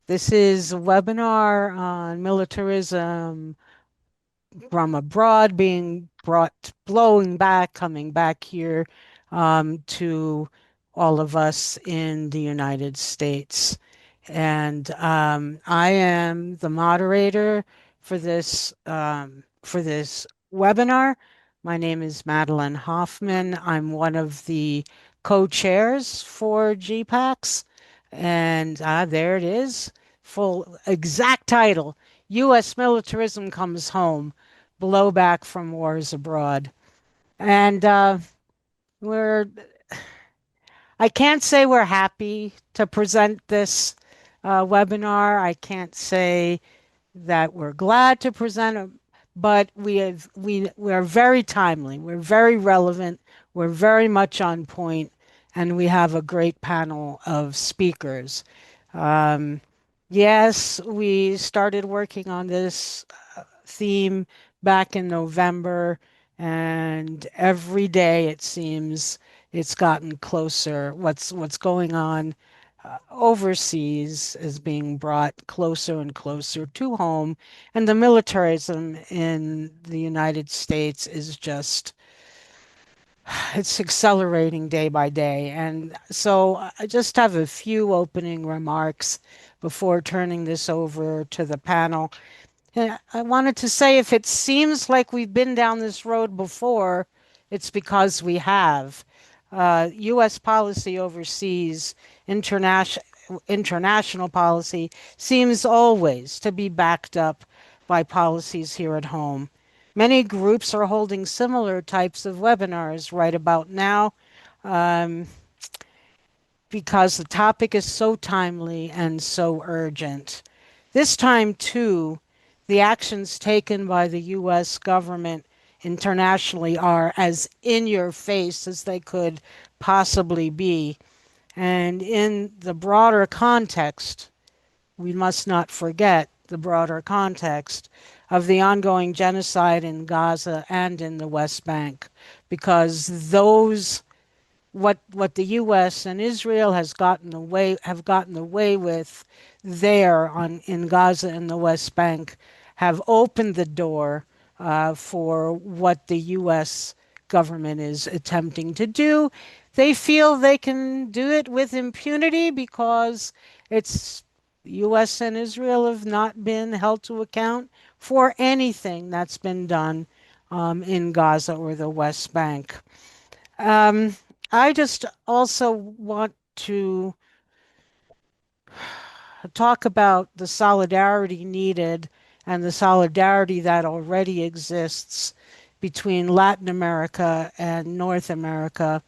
This is a webinar on militarism from abroad being brought, blowing back, coming back here to all of us in the United States. And I am the moderator for this webinar. My name is Madeline Hoffman. I'm one of the co-chairs for GPACs. And there it is, full exact title: U.S. Militarism Comes Home, Blowback from Wars Abroad. And we're, I can't say we're happy to present this webinar. I can't say that we're glad to present it, but we are very timely. We're very relevant. We're very much on point, and we have a great panel of speakers. Um, yes, we started working on this theme back in November, and every day it seems it's gotten closer. What's going on overseas is being brought closer and closer to home, and the militarism in the United States is just it's accelerating day by day. And so I just have a few opening remarks before turning this over to the panel. Yeah, I wanted to say if it seems like we've been down this road before, it's because we have. U.S. policy overseas, international international policy seems always to be backed up by policies here at home. Many groups are holding similar types of webinars right about now um, because the topic is so timely and so urgent. This time, too, the actions taken by the U.S. government internationally are as in your face as they could possibly be. And in the broader context, we must not forget the broader context of the ongoing genocide in Gaza and in the West Bank, because those what the U.S. and Israel has gotten away have gotten away with there on in Gaza and the West Bank have opened the door for what the U.S. government is attempting to do. They feel they can do it with impunity because it's U.S. and Israel have not been held to account for anything that's been done in Gaza or the West Bank. Um, I just also want to talk about the solidarity needed and the solidarity that already exists between Latin America and North America.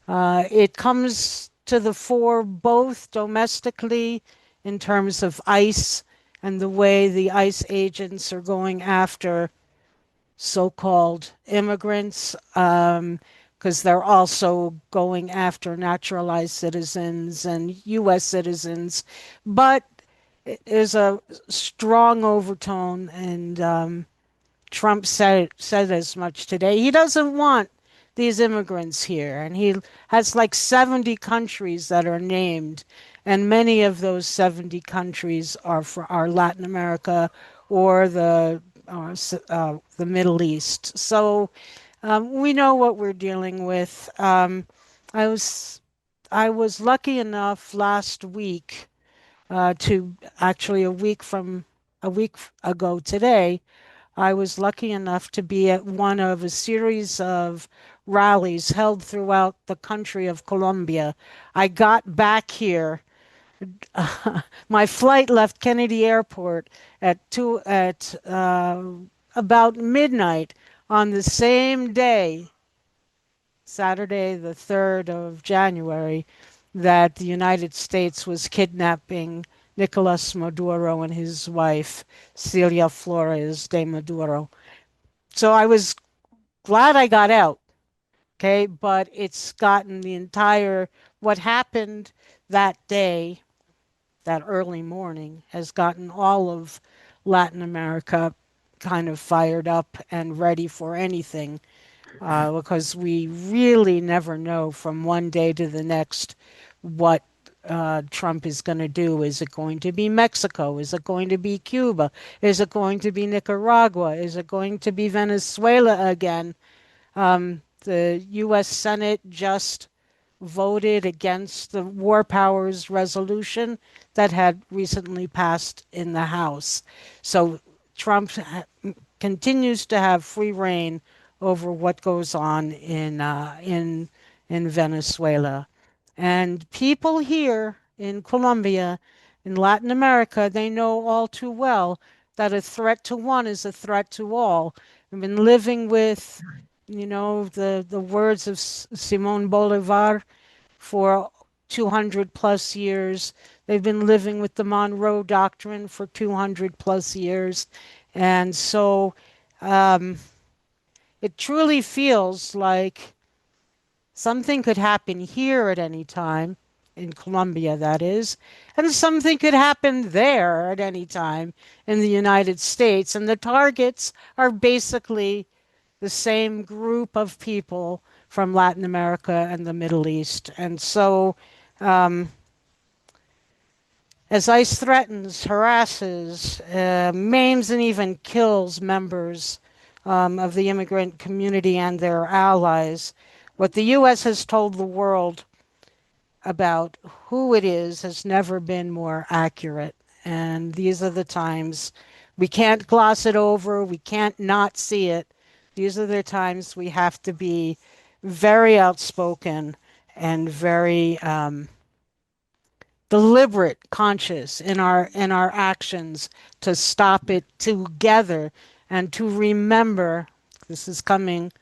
It comes to the fore both domestically in terms of ICE and the way the ICE agents are going after so-called immigrants, because they're also going after naturalized citizens and U.S. citizens. But there's a strong overtone, and Trump said as much today. He doesn't want these immigrants here, and he has like 70 countries that are named, and many of those 70 countries are Latin America or the Middle East. So we know what we're dealing with. I was I was lucky enough last week to actually a week ago today. I was lucky enough to be at one of a series of rallies held throughout the country of Colombia. I got back here. My flight left Kennedy Airport at about midnight on the same day, Saturday, the 3rd of January, that the United States was kidnapping Nicolas Maduro and his wife, Celia Flores de Maduro. So I was glad I got out, okay? But it's gotten what happened that day, that early morning, has gotten all of Latin America kind of fired up and ready for anything because we really never know from one day to the next what Trump is going to do. Is it going to be Mexico? Is it going to be Cuba? Is it going to be Nicaragua? Is it going to be Venezuela again? The U.S. Senate just voted against the war powers resolution that had recently passed in the House. So Trump continues to have free reign over what goes on in Venezuela. And people here in Colombia, in Latin America, they know all too well that a threat to one is a threat to all. I've been living with, the words of Simon Bolivar for 200 plus years. They've been living with the Monroe Doctrine for 200 plus years. And so it truly feels like something could happen here at any time, in Colombia, that is, and something could happen there at any time in the United States. And the targets are basically the same group of people from Latin America and the Middle East. And so, as ICE threatens, harasses, maims, and even kills members of the immigrant community and their allies, what the U.S. has told the world about who it is has never been more accurate. And these are the times we can't gloss it over, we can't not see it. These are the times we have to be very outspoken and very deliberate, conscious in our actions to stop it together and to remember. This is coming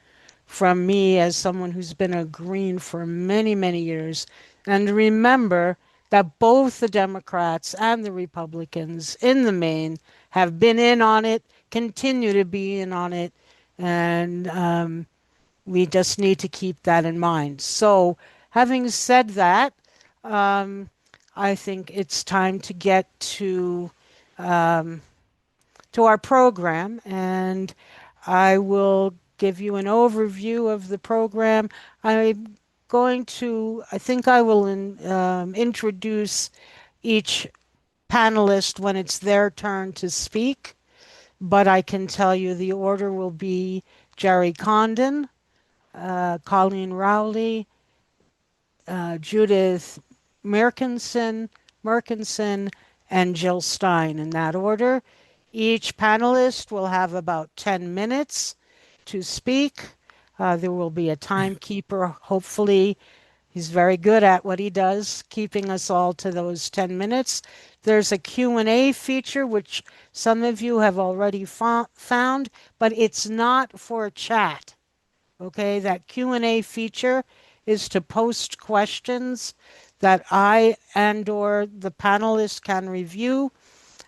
from me as someone who's been a Green for many, many years, and remember that both the Democrats and the Republicans in the main have been in on it, continue to be in on it, and we just need to keep that in mind. So, having said that, um, I think it's time to get to our program, and I will give you an overview of the program. I think I will introduce each panelist when it's their turn to speak, but I can tell you the order will be Jerry Condon, Colleen Rowley, Judith Merkinson, and Jill Stein in that order. Each panelist will have about 10 minutes to speak. There will be a timekeeper. Hopefully, he's very good at what he does, keeping us all to those 10 minutes. There's a Q&A feature, which some of you have already found, but it's not for chat. Okay, that Q&A feature is to post questions that I and or the panelists can review,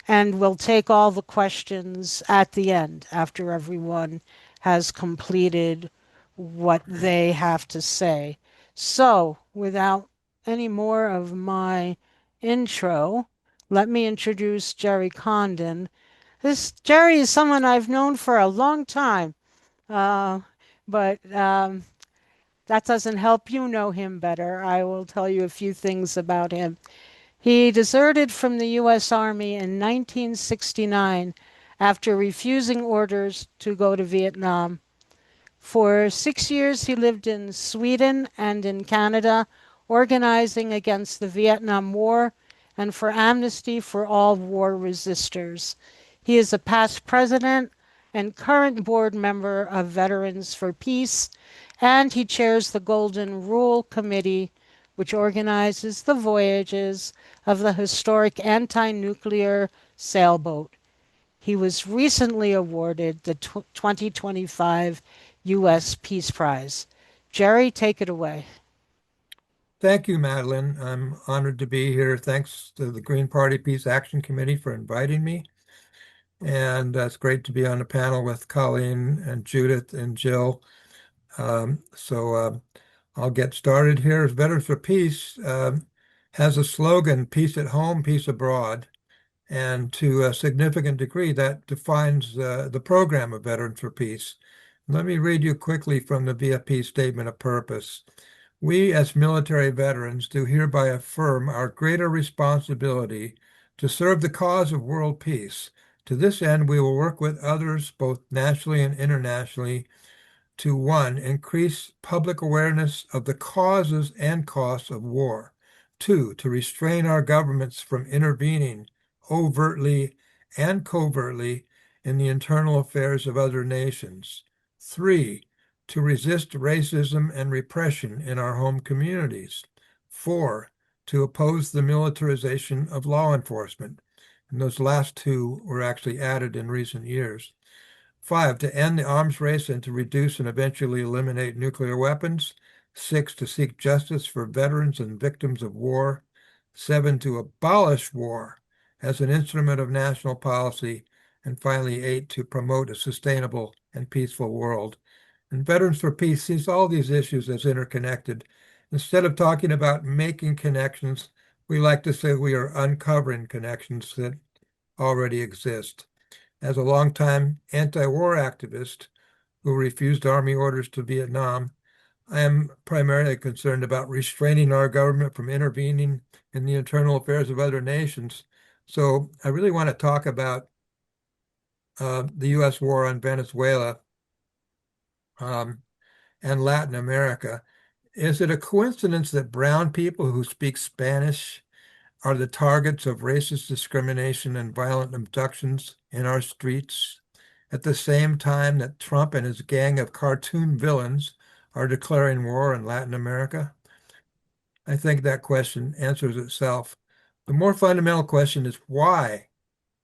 and we'll take all the questions at the end after everyone has completed what they have to say. So, without any more of my intro, let me introduce Jerry Condon. This Jerry is someone I've known for a long time, uh, but that doesn't help you know him better. I will tell you a few things about him. He deserted from the U.S. Army in 1969 after refusing orders to go to Vietnam. For 6 years, he lived in Sweden and in Canada, organizing against the Vietnam War and for amnesty for all war resistors. He is a past president and current board member of Veterans for Peace, and he chairs the Golden Rule Committee, which organizes the voyages of the historic anti-nuclear sailboat. He was recently awarded the 2025 U.S. Peace Prize. Jerry, take it away. Thank you, Madeline. I'm honored to be here. Thanks to the Green Party Peace Action Committee for inviting me. And it's great to be on a panel with Colleen and Judith and Jill. So I'll get started here. Veterans for Peace has a slogan, peace at home, peace abroad. And to a significant degree, that defines the program of Veterans for Peace. Let me read you quickly from the VFP Statement of Purpose. We, as military veterans, do hereby affirm our greater responsibility to serve the cause of world peace. To this end, we will work with others, both nationally and internationally, to one, increase public awareness of the causes and costs of war. Two, to restrain our governments from intervening overtly and covertly in the internal affairs of other nations. Three, to resist racism and repression in our home communities. Four, to oppose the militarization of law enforcement. And those last two were actually added in recent years. Five, to end the arms race and to reduce and eventually eliminate nuclear weapons. Six, to seek justice for veterans and victims of war. Seven, to abolish war as an instrument of national policy. And finally, eight, to promote a sustainable and peaceful world. And Veterans for Peace sees all these issues as interconnected. Instead of talking about making connections, we like to say we are uncovering connections that already exist. As a longtime anti-war activist who refused Army orders to Vietnam, I am primarily concerned about restraining our government from intervening in the internal affairs of other nations. So I really want to talk about the U.S. war on Venezuela um, and Latin America. Is it a coincidence that brown people who speak Spanish are the targets of racist discrimination and violent abductions in our streets, at the same time that Trump and his gang of cartoon villains are declaring war in Latin America? I think that question answers itself. The more fundamental question is why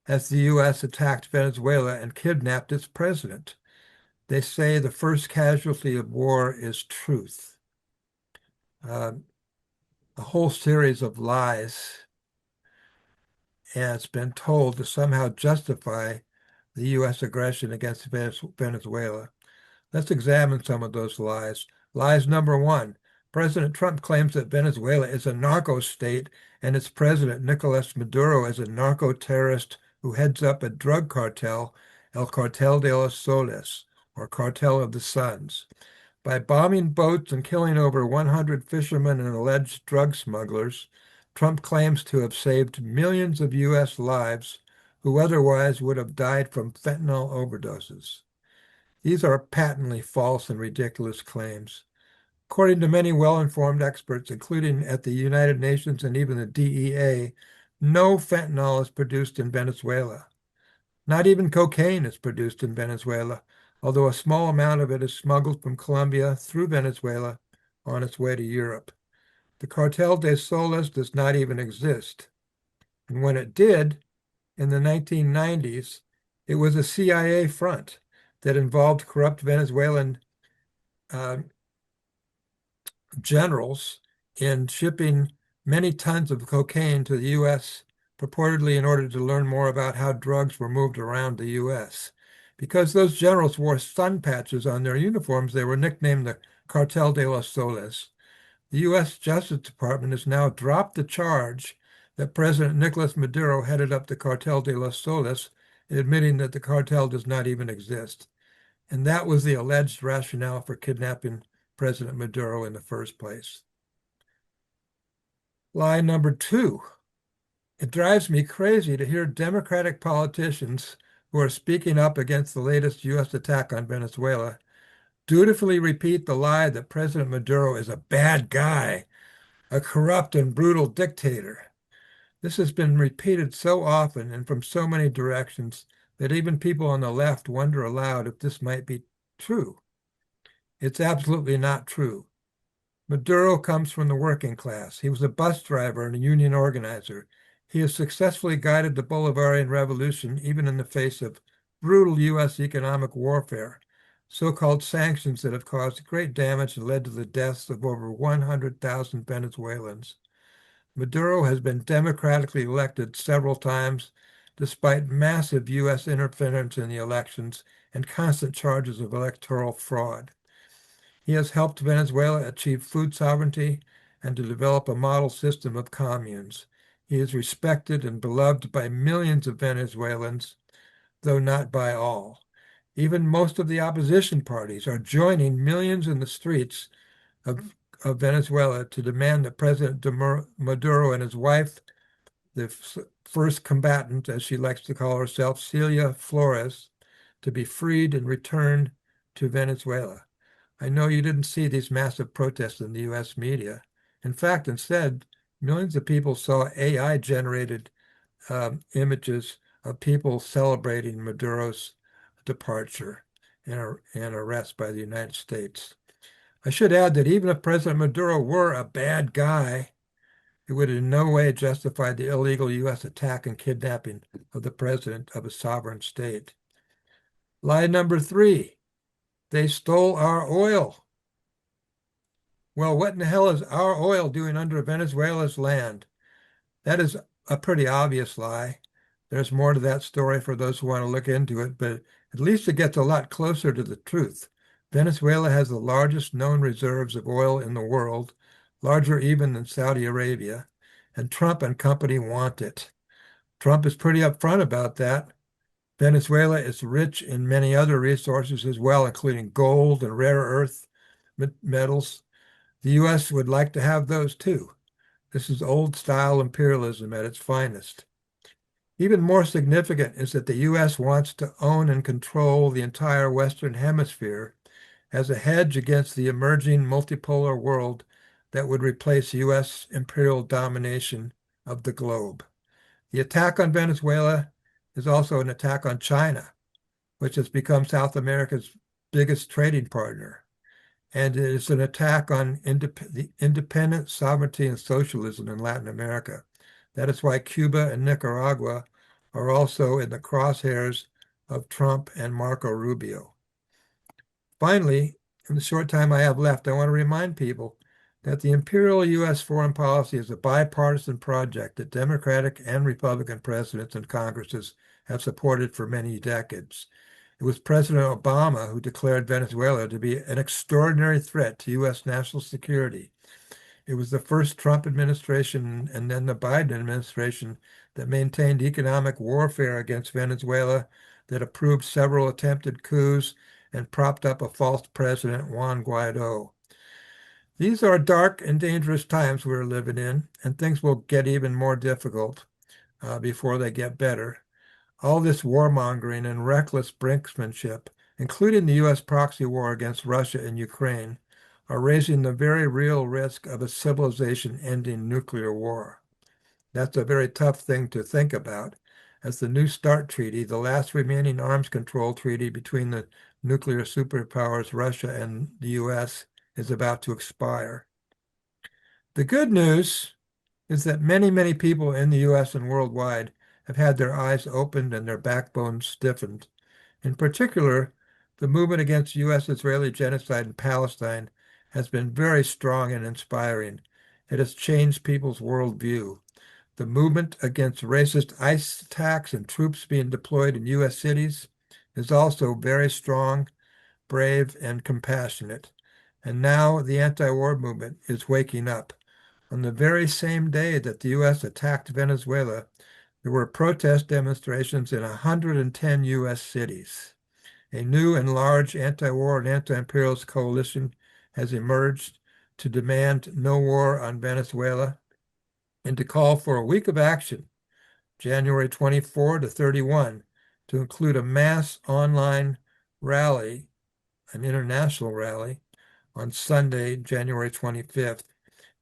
has the U.S. attacked Venezuela and kidnapped its president? They say the first casualty of war is truth. Uh, a whole series of lies has been told to somehow justify the U.S. aggression against Venezuela. Let's examine some of those lies. Lies number one, President Trump claims that Venezuela is a narco state and its president, Nicolas Maduro, is a narco terrorist who heads up a drug cartel, El Cartel de los Soles, or Cartel of the Suns. By bombing boats and killing over 100 fishermen and alleged drug smugglers, Trump claims to have saved millions of U.S. lives who otherwise would have died from fentanyl overdoses. These are patently false and ridiculous claims. According to many well-informed experts, including at the United Nations and even the DEA, no fentanyl is produced in Venezuela. Not even cocaine is produced in Venezuela, although a small amount of it is smuggled from Colombia through Venezuela on its way to Europe. The Cartel de Soles does not even exist. And when it did, in the 1990s, it was a CIA front that involved corrupt Venezuelan uh, generals in shipping many tons of cocaine to the U.S., purportedly in order to learn more about how drugs were moved around the U.S. Because those generals wore sun patches on their uniforms, they were nicknamed the Cartel de los Soles. The U.S. Justice Department has now dropped the charge that President Nicolas Maduro headed up the Cartel de los Soles, admitting that the cartel does not even exist. And that was the alleged rationale for kidnapping President Maduro in the first place. Lie number two. It drives me crazy to hear Democratic politicians who are speaking up against the latest U.S. attack on Venezuela dutifully repeat the lie that President Maduro is a bad guy, a corrupt and brutal dictator. This has been repeated so often and from so many directions that even people on the left wonder aloud if this might be true. It's absolutely not true. Maduro comes from the working class. He was a bus driver and a union organizer. He has successfully guided the Bolivarian Revolution even in the face of brutal U.S. economic warfare, so-called sanctions that have caused great damage and led to the deaths of over 100,000 Venezuelans. Maduro has been democratically elected several times, despite massive U.S. interference in the elections and constant charges of electoral fraud. He has helped Venezuela achieve food sovereignty and to develop a model system of communes. He is respected and beloved by millions of Venezuelans, though not by all. Even most of the opposition parties are joining millions in the streets of of Venezuela to demand that President Maduro and his wife, the first combatant, as she likes to call herself, Celia Flores, to be freed and returned to Venezuela. I know you didn't see these massive protests in the US media. In fact, instead, millions of people saw AI-generated images of people celebrating Maduro's departure and arrest by the United States. I should add that even if President Maduro were a bad guy, it would in no way justify the illegal U.S. attack and kidnapping of the president of a sovereign state. Lie number three, they stole our oil. Well, what in the hell is our oil doing under Venezuela's land? That is a pretty obvious lie. There's more to that story for those who want to look into it, but at least it gets a lot closer to the truth. Venezuela has the largest known reserves of oil in the world, larger even than Saudi Arabia, and Trump and company want it. Trump is pretty upfront about that. Venezuela is rich in many other resources as well, including gold and rare earth metals. The U.S. would like to have those too. This is old style imperialism at its finest. Even more significant is that the U.S. wants to own and control the entire Western Hemisphere as a hedge against the emerging multipolar world that would replace U.S. imperial domination of the globe. The attack on Venezuela is also an attack on China, which has become South America's biggest trading partner. And it is an attack on the independent sovereignty and socialism in Latin America. That is why Cuba and Nicaragua are also in the crosshairs of Trump and Marco Rubio. Finally, in the short time I have left, I want to remind people that the imperial U.S. foreign policy is a bipartisan project that Democratic and Republican presidents and Congresses have supported for many decades. It was President Obama who declared Venezuela to be an extraordinary threat to U.S. national security. It was the first Trump administration and then the Biden administration that maintained economic warfare against Venezuela, that approved several attempted coups, and propped up a false president, Juan Guaido. These are dark and dangerous times we're living in, and things will get even more difficult before they get better. All this warmongering and reckless brinksmanship, including the U.S. proxy war against Russia and Ukraine, are raising the very real risk of a civilization-ending nuclear war. That's a very tough thing to think about, as the New START Treaty, the last remaining arms control treaty between the nuclear superpowers Russia and the U.S., is about to expire. The good news is that many, many people in the U.S. and worldwide have had their eyes opened and their backbones stiffened. In particular, the movement against U.S.-Israeli genocide in Palestine has been very strong and inspiring. It has changed people's worldview. The movement against racist ICE attacks and troops being deployed in U.S. cities is also very strong, brave, and compassionate. And now the anti-war movement is waking up. On the very same day that the U.S. attacked Venezuela, there were protest demonstrations in 110 U.S. cities. A new and large anti-war and anti-imperialist coalition has emerged to demand no war on Venezuela and to call for a week of action, January 24 to 31, to include a mass online rally, an international rally, on Sunday, January 25th.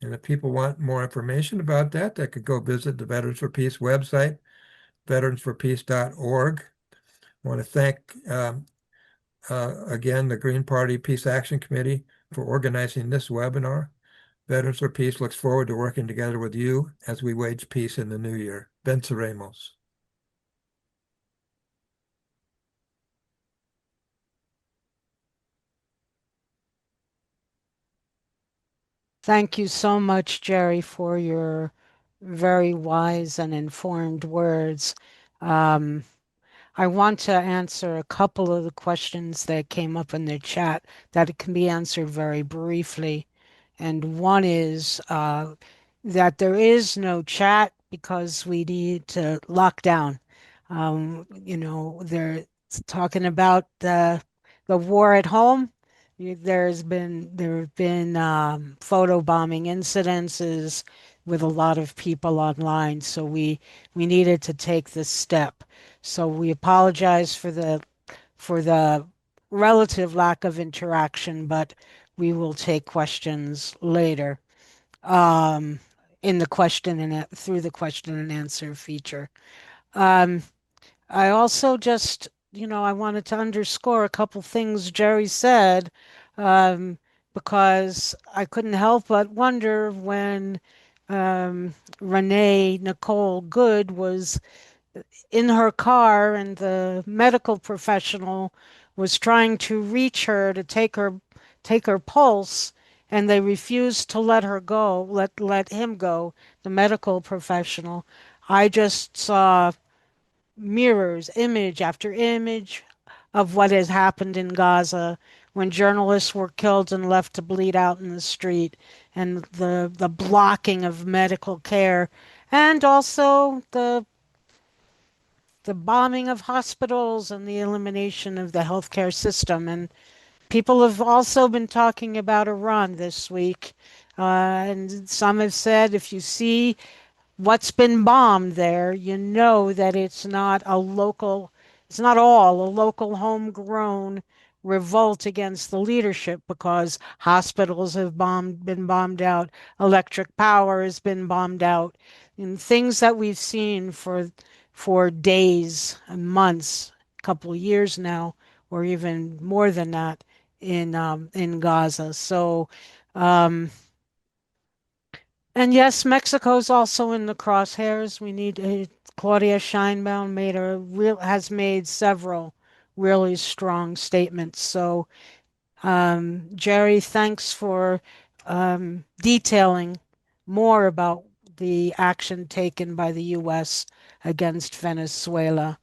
And if people want more information about that, they could go visit the Veterans for Peace website, veteransforpeace.org. I want to thank again the Green Party Peace Action Committee for organizing this webinar. Veterans for Peace looks forward to working together with you as we wage peace in the new year. Venceremos. Thank you so much, Jerry, for your very wise and informed words. Um, I want to answer a couple of the questions that came up in the chat that it can be answered very briefly. And one is that there is no chat because we need to lock down. They're talking about the war at home. There have been photobombing incidences with a lot of people online, so we needed to take this step. So we apologize for the relative lack of interaction, but we will take questions later um, in the question and through the question and answer feature. Um, I also just, I wanted to underscore a couple things Jerry said, um, because I couldn't help but wonder when Renee Nicole Good was in her car and the medical professional was trying to reach her to take her pulse, and they refused to let her go, let him go, the medical professional. I just saw mirrors, image after image of what has happened in Gaza when journalists were killed and left to bleed out in the street, and the blocking of medical care, and also the bombing of hospitals and the elimination of the healthcare system. And people have also been talking about Iran this week. And some have said if you see what's been bombed there, you know that it's not all a local homegrown revolt against the leadership because hospitals have been bombed out, electric power has been bombed out, and things that we've seen for days and months, a couple of years now, or even more than that in Gaza. So and yes, Mexico's also in the crosshairs. Claudia Scheinbaum has made several really strong statements. So, Jerry, thanks for detailing more about the action taken by the U.S. against Venezuela.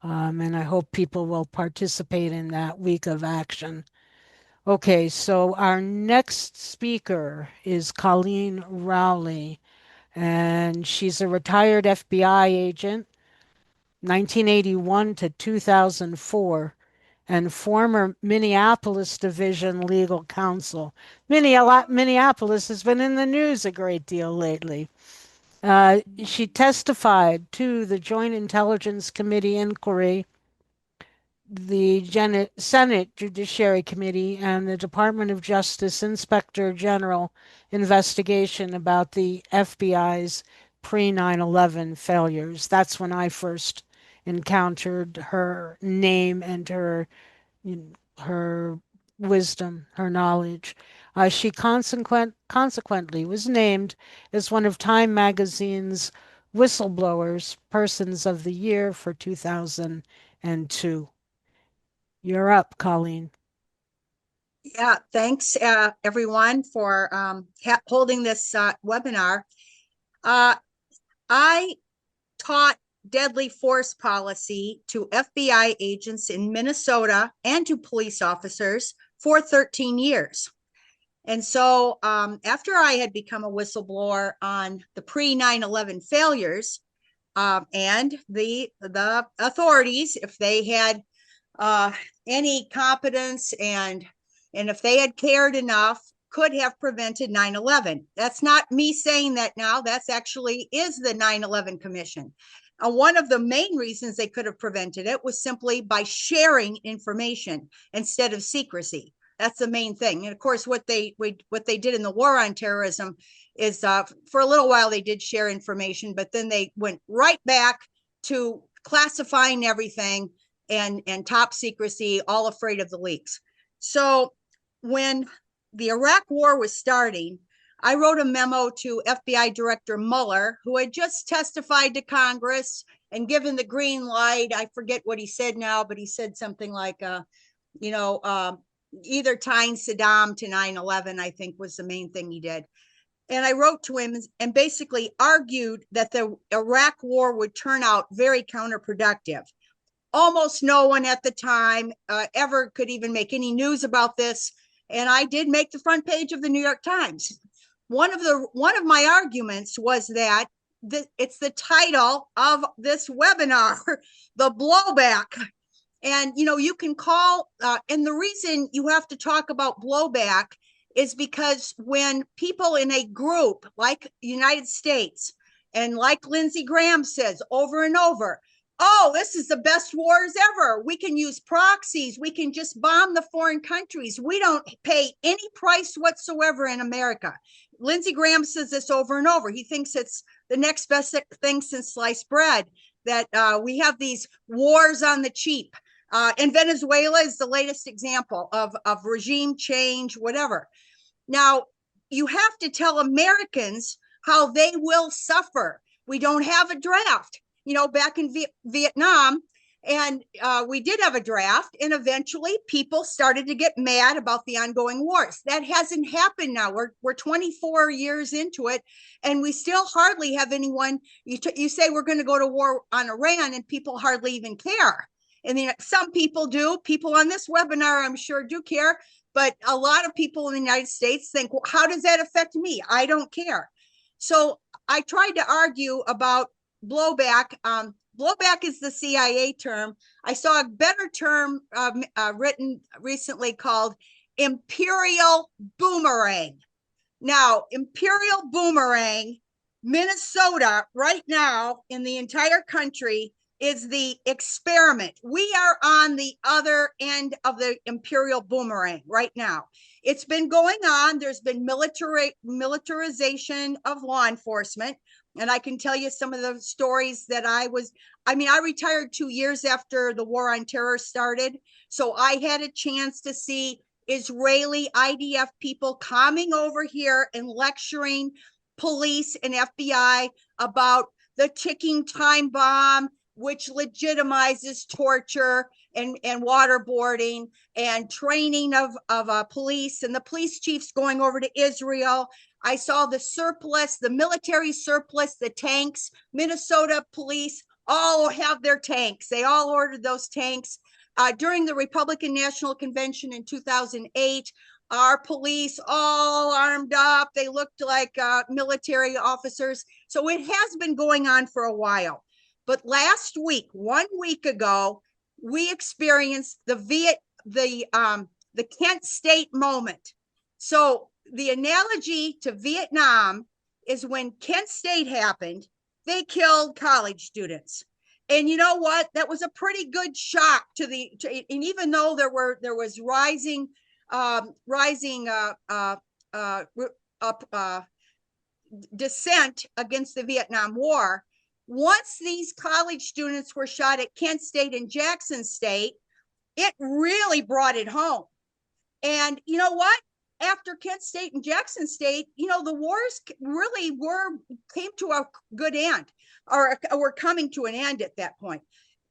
And I hope people will participate in that week of action. Okay, so our next speaker is Colleen Rowley, and she's a retired FBI agent, 1981 to 2004, and former Minneapolis Division legal counsel. Minneapolis has been in the news a great deal lately. She testified to the Joint Intelligence Committee inquiry, the Senate Judiciary Committee, and the Department of Justice Inspector General investigation about the FBI's pre 9/11 failures. That's when I first encountered her name and her wisdom, her knowledge. She consequently was named as one of Time Magazine's Whistleblowers Persons of the Year for 2002. You're up, Colleen. Yeah, thanks everyone for holding this webinar. I taught deadly force policy to FBI agents in Minnesota and to police officers for 13 years. And so after I had become a whistleblower on the pre 9/11 failures, and the authorities, if they had any competence and if they had cared enough, could have prevented 9/11. That's not me saying that now. That's actually is the 9/11 Commission. One of the main reasons they could have prevented it was simply by sharing information instead of secrecy. That's the main thing. And of course, what they did in the war on terrorism is for a little while they did share information, but then they went right back to classifying everything and top secrecy, all afraid of the leaks. So when the Iraq war was starting, I wrote a memo to FBI Director Mueller, who had just testified to Congress and given the green light. I forget what he said now, but he said something like, either tying Saddam to 9/11, I think was the main thing he did. And I wrote to him and basically argued that the Iraq war would turn out very counterproductive. Almost no one at the time ever could even make any news about this. And I did make the front page of the New York Times. One of my arguments was that it's the title of this webinar, the blowback. And, you can call, and the reason you have to talk about blowback is because when people in a group like United States, and like Lindsey Graham says over and over, oh, this is the best wars ever. We can use proxies. We can just bomb the foreign countries. We don't pay any price whatsoever in America. Lindsey Graham says this over and over. He thinks it's the next best thing since sliced bread, that we have these wars on the cheap. And Venezuela is the latest example of regime change, whatever. Now, you have to tell Americans how they will suffer. We don't have a draft. Back in Vietnam, and we did have a draft, and eventually people started to get mad about the ongoing wars. That hasn't happened now. We're 24 years into it, and we still hardly have anyone. You say we're going to go to war on Iran, and people hardly even care. And some people do. People on this webinar, I'm sure, do care. But a lot of people in the United States think, well, how does that affect me? I don't care. So I tried to argue about blowback. Blowback is the CIA term. I saw a better term written recently called imperial boomerang. Now, imperial boomerang, Minnesota right now in the entire country is the experiment. We are on the other end of the imperial boomerang right now. It's been going on. There's been militarization of law enforcement. And I can tell you some of the stories that I retired 2 years after the war on terror started. So I had a chance to see Israeli IDF people coming over here and lecturing police and FBI about the ticking time bomb, which legitimizes torture and waterboarding and training of police, and the police chiefs going over to Israel. I saw the surplus, the military surplus, the tanks. Minnesota police all have their tanks. They all ordered those tanks. During the Republican National Convention in 2008, our police all armed up. They looked like military officers. So it has been going on for a while. But last week, 1 week ago, we experienced the Kent State moment. So the analogy to Vietnam is when Kent State happened, they killed college students. And you know what? That was a pretty good shock and even though there was rising dissent against the Vietnam War, once these college students were shot at Kent State and Jackson State, it really brought it home. And you know what? After Kent State and Jackson State, the wars really came to a good end, or were coming to an end at that point.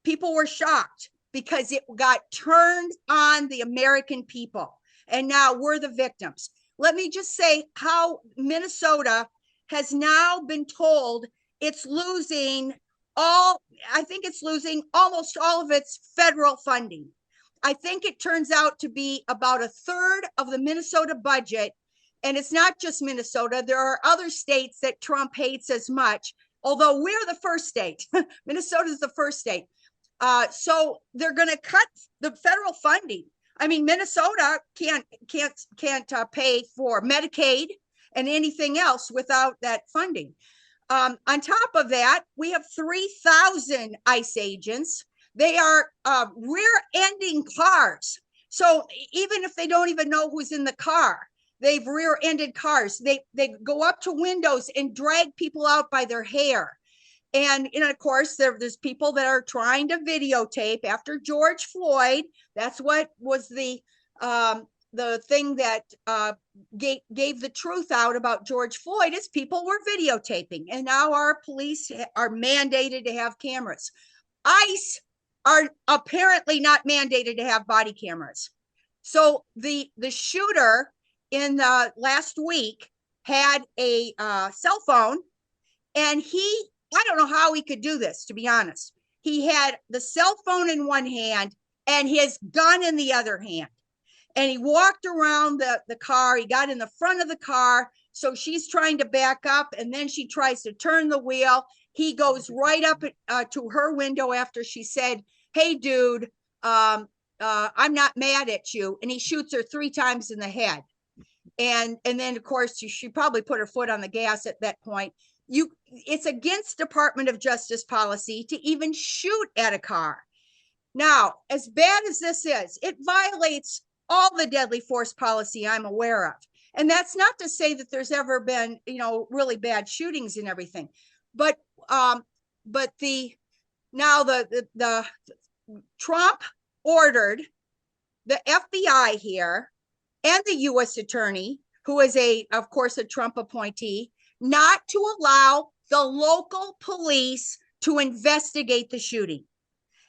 People were shocked because it got turned on the American people. And now we're the victims. Let me just say how Minnesota has now been told it's losing almost all of its federal funding. I think it turns out to be about a third of the Minnesota budget. And it's not just Minnesota. There are other states that Trump hates as much, although we're the first state. Minnesota is the first state. So they're going to cut the federal funding. I mean, Minnesota can't pay for Medicaid and anything else without that funding. On top of that, we have 3,000 ICE agents. They are rear-ending cars. So even if they don't even know who's in the car, they've rear-ended cars. They go up to windows and drag people out by their hair. And of course, there's people that are trying to videotape after George Floyd. That's what was the thing that gave the truth out about George Floyd, is people were videotaping. And now our police are mandated to have cameras. ICE are apparently not mandated to have body cameras. So the shooter in the last week had a cell phone, and I don't know how he could do this, to be honest. He had the cell phone in one hand and his gun in the other hand. And he walked around the car. He got in the front of the car. So she's trying to back up, and then she tries to turn the wheel. He goes right up to her window after she said, "Hey, dude, I'm not mad at you. And he shoots her 3 times in the head. And then of course she probably put her foot on the gas at that point. It's against Department of Justice policy to even shoot at a car. Now, as bad as this is, it violates all the deadly force policy I'm aware of. And that's not to say that there's ever been, really bad shootings and everything. But the now the Trump ordered the FBI here and the U.S. attorney, who is of course, a Trump appointee, not to allow the local police to investigate the shooting.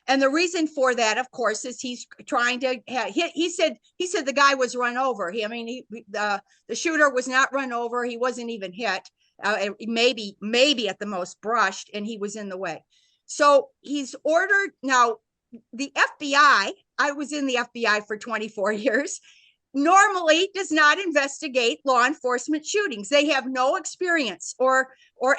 And the reason for that, of course, is he's trying to. He said the guy was run over. The shooter was not run over. He wasn't even hit. Maybe at the most brushed, and he was in the way. So he's ordered now. The FBI. I was in the FBI for 24 years. Normally does not investigate law enforcement shootings. They have no experience or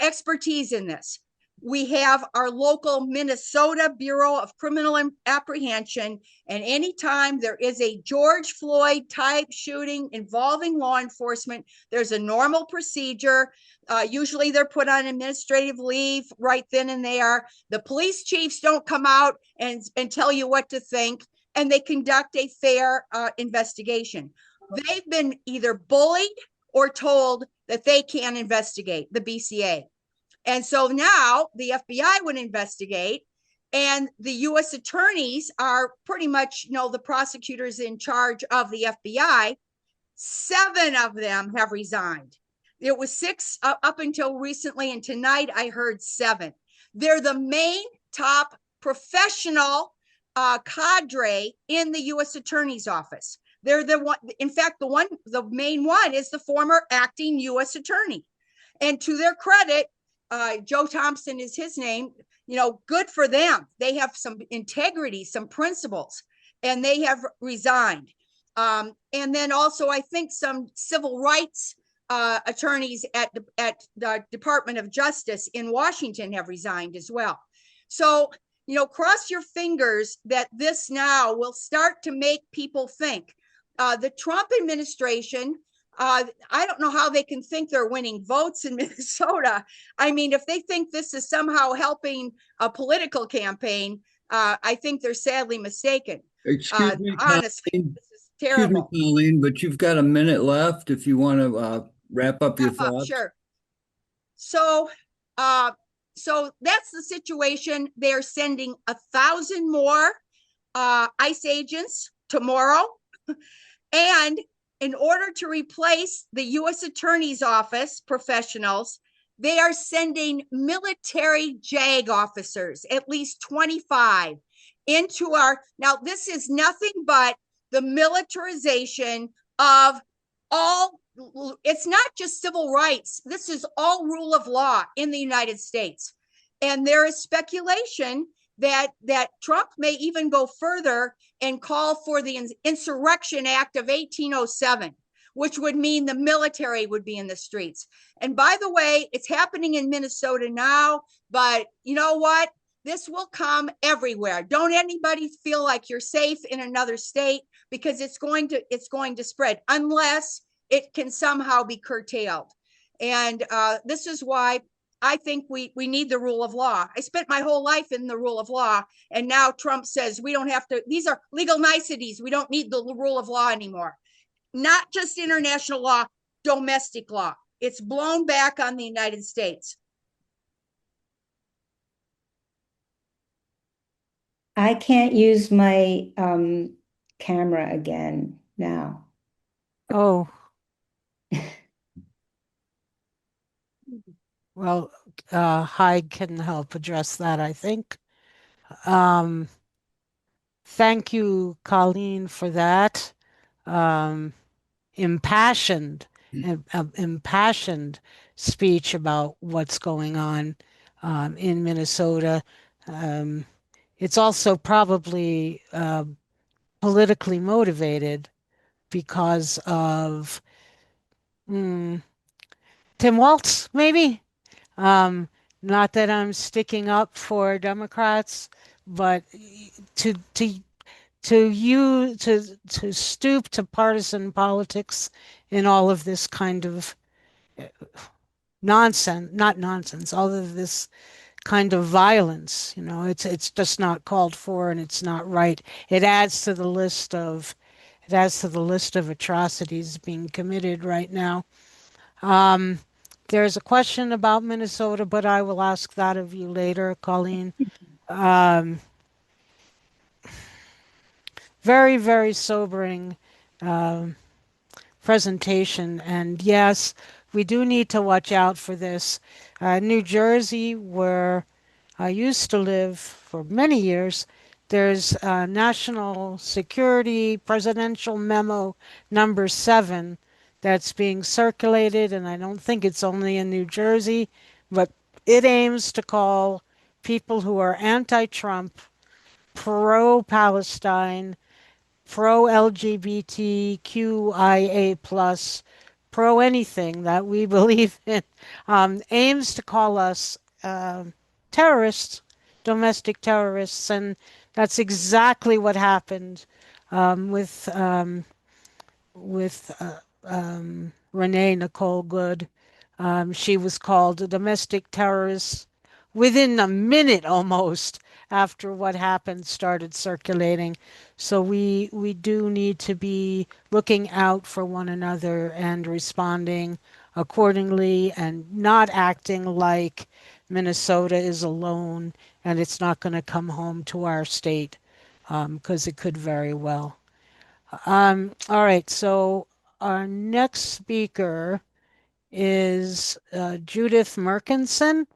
expertise in this. We have our local Minnesota Bureau of Criminal Apprehension, and anytime there is a George Floyd type shooting involving law enforcement, there's a normal procedure. Usually they're put on administrative leave right then and there. The police chiefs don't come out and tell you what to think, and they conduct a fair investigation. They've been either bullied or told that they can't investigate, the BCA. And so now the FBI would investigate, and the U.S. attorneys are pretty much, the prosecutors in charge of the FBI. 7 of them have resigned. It was 6 up until recently, and tonight I heard 7. They're the main top professional cadre in the U.S. attorney's office. They're the one. In fact, the main one is the former acting U.S. attorney. And to their credit, Joe Thompson is his name. Good for them. They have some integrity, some principles, and they have resigned. And then also, I think some civil rights attorneys at the Department of Justice in Washington have resigned as well. So, cross your fingers that this now will start to make people think. The Trump administration, I don't know how they can think they're winning votes in Minnesota. I mean, if they think this is somehow helping a political campaign, I think they're sadly mistaken. Excuse me, Honestly, Colleen. this is terrible. Excuse me, Colleen, but you've got a minute left if you want to wrap up your thoughts. Sure. So, that's the situation. They're sending 1,000 more ICE agents tomorrow, and in order to replace the U.S. Attorney's Office professionals, they are sending military JAG officers, at least 25, into our. Now, this is nothing but the militarization of all. It's not just civil rights. This is all rule of law in the United States. And there is speculation that Trump may even go further and call for the Insurrection Act of 1807, which would mean the military would be in the streets. And by the way, it's happening in Minnesota now, but you know what? This will come everywhere. Don't anybody feel like you're safe in another state, because it's going to spread unless it can somehow be curtailed. And this is why I think we need the rule of law. I spent my whole life in the rule of law, and now Trump says we don't have to. These are legal niceties. We don't need the rule of law anymore. Not just international law, domestic law. It's blown back on the United States. I can't use my camera again now. Oh, well, Hyde can help address that, I think. Um, Thank you, Colleen, for that. Um, impassioned, impassioned speech about what's going on in Minnesota. Um, it's also probably politically motivated because of Tim Walz, maybe. Um, Not that I'm sticking up for Democrats, but to to stoop to partisan politics in all of this kind of nonsense, not nonsense, all of this kind of violence. It's just not called for and it's not right. It adds to the list of atrocities being committed right now. Um, there's a question about Minnesota, but I will ask that of you later, Colleen. Um, very, very sobering um, presentation. And yes, we do need to watch out for this. New Jersey, where I used to live for many years, there's National Security Presidential Memo number 7 that's being circulated, and I don't think it's only in New Jersey, but it aims to call people who are anti-Trump, pro-Palestine, pro-LGBTQIA plus, pro anything that we believe in, aims to call us terrorists, domestic terrorists, and that's exactly what happened um, with um, with Renee Nicole Good. She was called a domestic terrorist within a minute almost after what happened started circulating. So we do need to be looking out for one another and responding accordingly and not acting like Minnesota is alone and it's not going to come home to our state because it could very well. All right, so our next speaker is Judith Merkinson.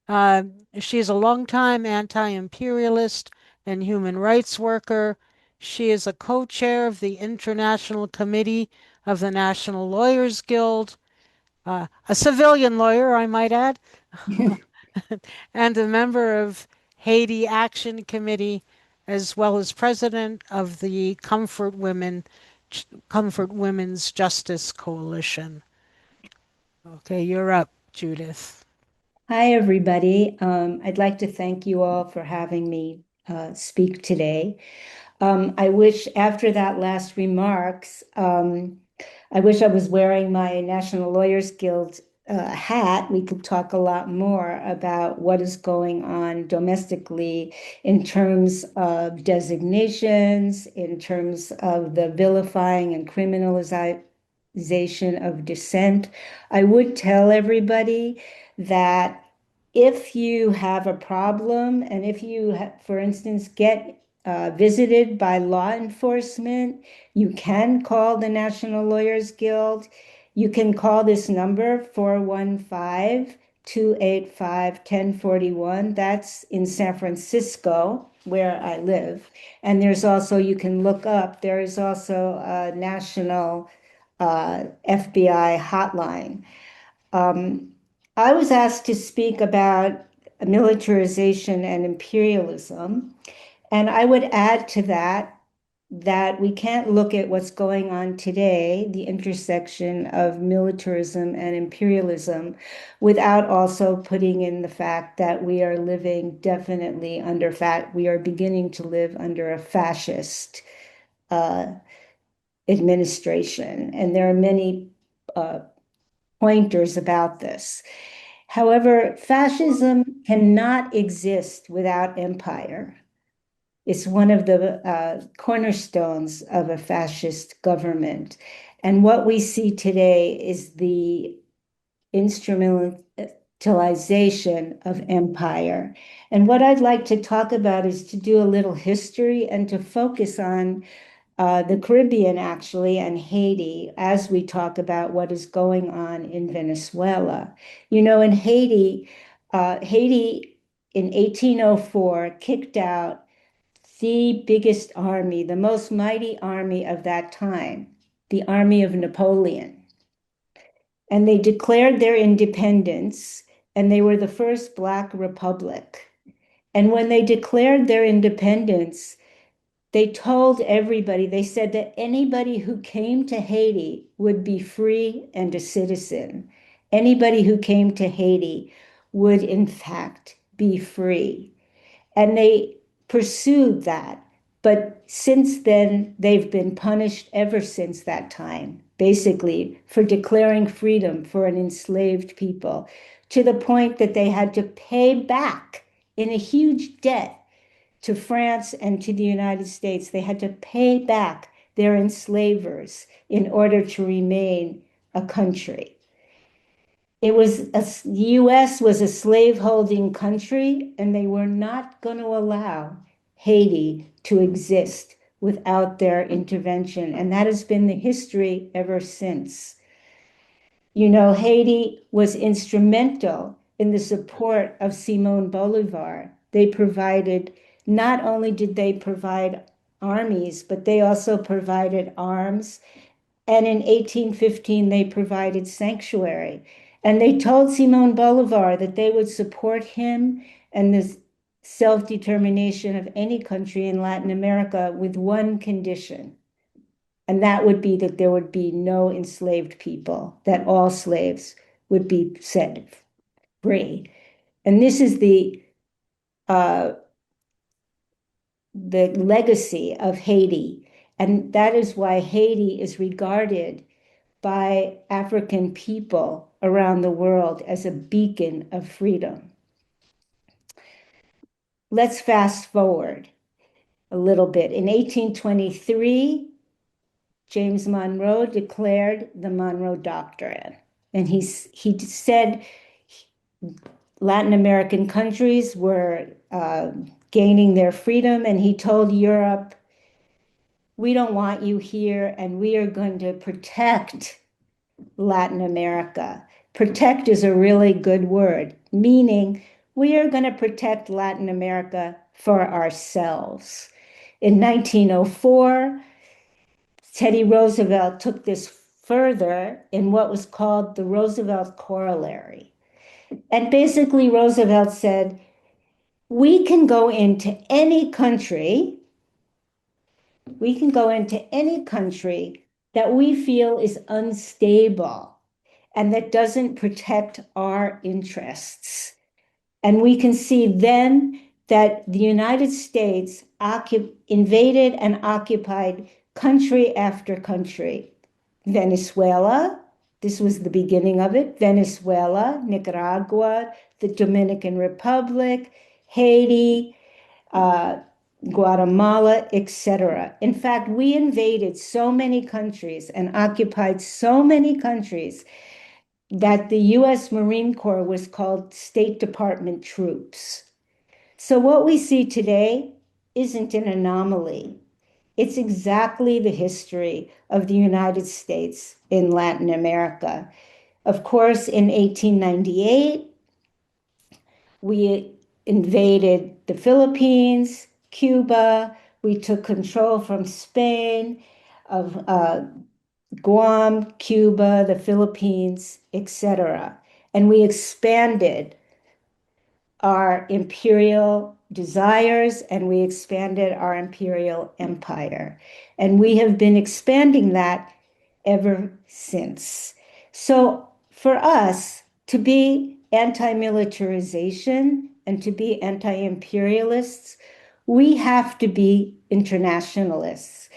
Uh, she's a longtime anti-imperialist and human rights worker. She is a co-chair of the International Committee of the National Lawyers Guild, a civilian lawyer, I might add, and a member of Haiti Action Committee, as well as president of the Comfort Women's Justice Coalition. Okay, you're up, Judith. Hi, everybody. I'd like to thank you all for having me speak today. I wish after that last remarks, I wish I was wearing my National Lawyers Guild hat. We could talk a lot more about what is going on domestically in terms of designations, in terms of the vilifying and criminalization of dissent. I would tell everybody that if you have a problem and if you, for instance, get visited by law enforcement, you can call the National Lawyers Guild. You can call this number 415-285-1041. That's in San Francisco, where I live. And there's also, you can look up, there is also a national FBI hotline. I was asked to speak about militarization and imperialism, and I would add to that that we can't look at what's going on today, the intersection of militarism and imperialism, without also putting in the fact that we are living definitely under we are beginning to live under a fascist uh, administration. And there are many uh, pointers about this. However, fascism cannot exist without empire. It's one of the cornerstones of a fascist government. And what we see today is the instrumentalization of empire. And what I'd like to talk about is to do a little history and to focus on the Caribbean, actually, and Haiti, as we talk about what is going on in Venezuela. In Haiti, Haiti in 1804 kicked out the biggest army, the most mighty army of that time, the army of Napoleon. And they declared their independence, and they were the first Black republic. And when they declared their independence, they told everybody, they said that anybody who came to Haiti would be free and a citizen. Anybody who came to Haiti would, in fact, be free. And they pursued that. But since then, they've been punished ever since that time, basically, for declaring freedom for an enslaved people, to the point that they had to pay back in a huge debt to France and to the United States. They had to pay back their enslavers in order to remain a country. The US was a slaveholding country, and they were not going to allow Haiti to exist without their intervention. And that has been the history ever since. You know, Haiti was instrumental in the support of Simon Bolivar. Not only did they provide armies, but they also provided arms. And in 1815, they provided sanctuary. And they told Simon Bolivar that they would support him and the self-determination of any country in Latin America with one condition. And that would be that there would be no enslaved people, that all slaves would be set free. And this is uh, the legacy of Haiti. And that is why Haiti is regarded by African people around the world as a beacon of freedom. Let's fast forward a little bit. In 1823, James Monroe declared the Monroe Doctrine. And he said Latin American countries were gaining their freedom. And he told Europe, we don't want you here, and we are going to protect Latin America. Protect is a really good word, meaning we are going to protect Latin America for ourselves. In 1904, Teddy Roosevelt took this further in what was called the Roosevelt Corollary. And basically, Roosevelt said, we can go into any country that we feel is unstable and that doesn't protect our interests. And we can see then that the United States invaded and occupied country after country. Venezuela, this was the beginning of it. Venezuela, Nicaragua, the Dominican Republic, Haiti, Guatemala, etc. In fact, we invaded so many countries and occupied so many countries that the US Marine Corps was called State Department troops. So what we see today isn't an anomaly. It's exactly the history of the United States in Latin America. Of course, in 1898, we invaded the Philippines, Cuba. We took control from Spain of Guam, Cuba, the Philippines, etc. And we expanded our imperial desires and we expanded our imperial empire. And we have been expanding that ever since. So for us to be anti-militarization and to be anti-imperialists, we have to be internationalists.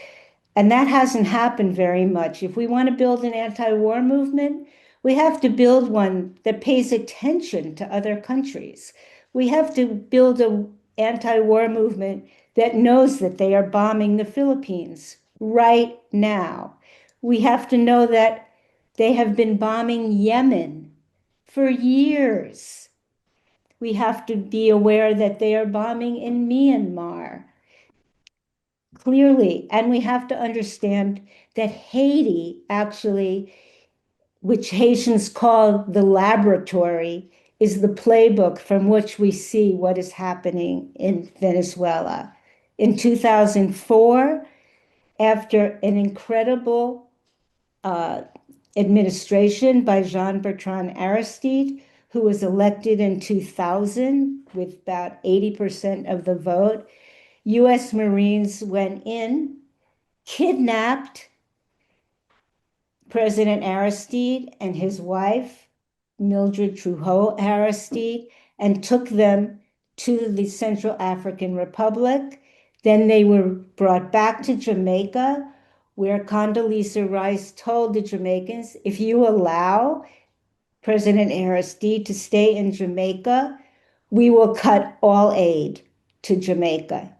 And that hasn't happened very much. If we want to build an anti-war movement, we have to build one that pays attention to other countries. We have to build an anti-war movement that knows that they are bombing the Philippines right now. We have to know that they have been bombing Yemen for years. We have to be aware that they are bombing in Myanmar. Clearly, and we have to understand that Haiti actually, which Haitians call the laboratory, is the playbook from which we see what is happening in Venezuela. In 2004, after an incredible administration by Jean-Bertrand Aristide, who was elected in 2000 with about 80% of the vote, US Marines went in, kidnapped President Aristide and his wife, Mildred Trujillo Aristide, and took them to the Central African Republic. Then they were brought back to Jamaica, where Condoleezza Rice told the Jamaicans, if you allow President Aristide to stay in Jamaica, we will cut all aid to Jamaica.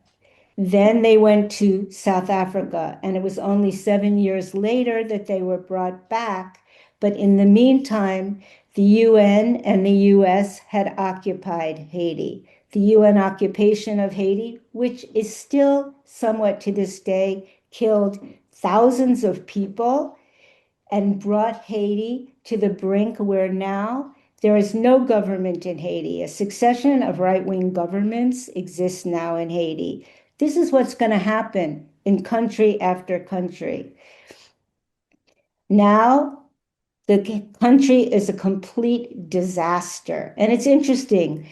Then they went to South Africa, and it was only 7 years later that they were brought back. But in the meantime, the UN and the US had occupied Haiti. The UN occupation of Haiti, which is still somewhat to this day, killed thousands of people and brought Haiti to the brink where now there is no government in Haiti. A succession of right-wing governments exists now in Haiti. This is what's going to happen in country after country. Now, the country is a complete disaster. And it's interesting.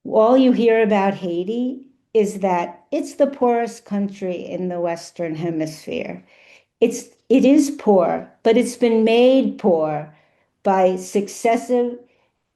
All you hear about Haiti is that it's the poorest country in the Western Hemisphere. It is poor, but it's been made poor by successive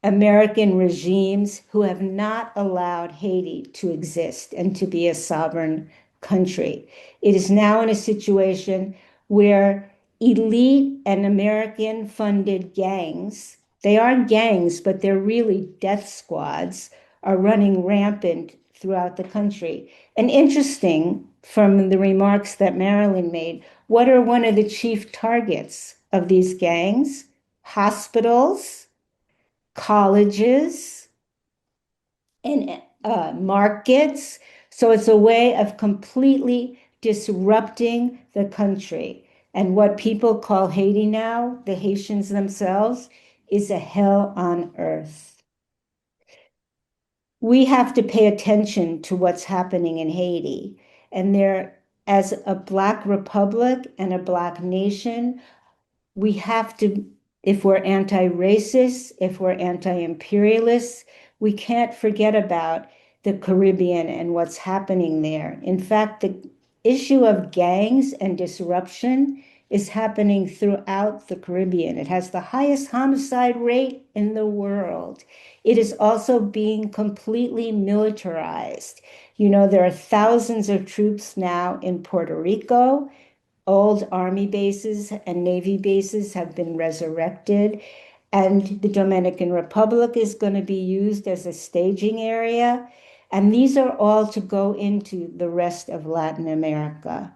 American regimes who have not allowed Haiti to exist and to be a sovereign country. It is now in a situation where elite and American funded gangs, they are gangs, but they're really death squads, are running rampant throughout the country. And interesting from the remarks that Marilyn made, what are one of the chief targets of these gangs? Hospitals, colleges, and markets. So it's a way of completely disrupting the country. And what people call Haiti now, the Haitians themselves, is a hell on earth. We have to pay attention to what's happening in Haiti. And there, as a Black republic and a Black nation, we have to, if we're anti-racist, if we're anti-imperialists, we can't forget about the Caribbean and what's happening there. In fact, the issue of gangs and disruption is happening throughout the Caribbean. It has the highest homicide rate in the world. It is also being completely militarized. You know, there are thousands of troops now in Puerto Rico. Old army bases and navy bases have been resurrected, and the Dominican Republic is going to be used as a staging area. And these are all to go into the rest of Latin America.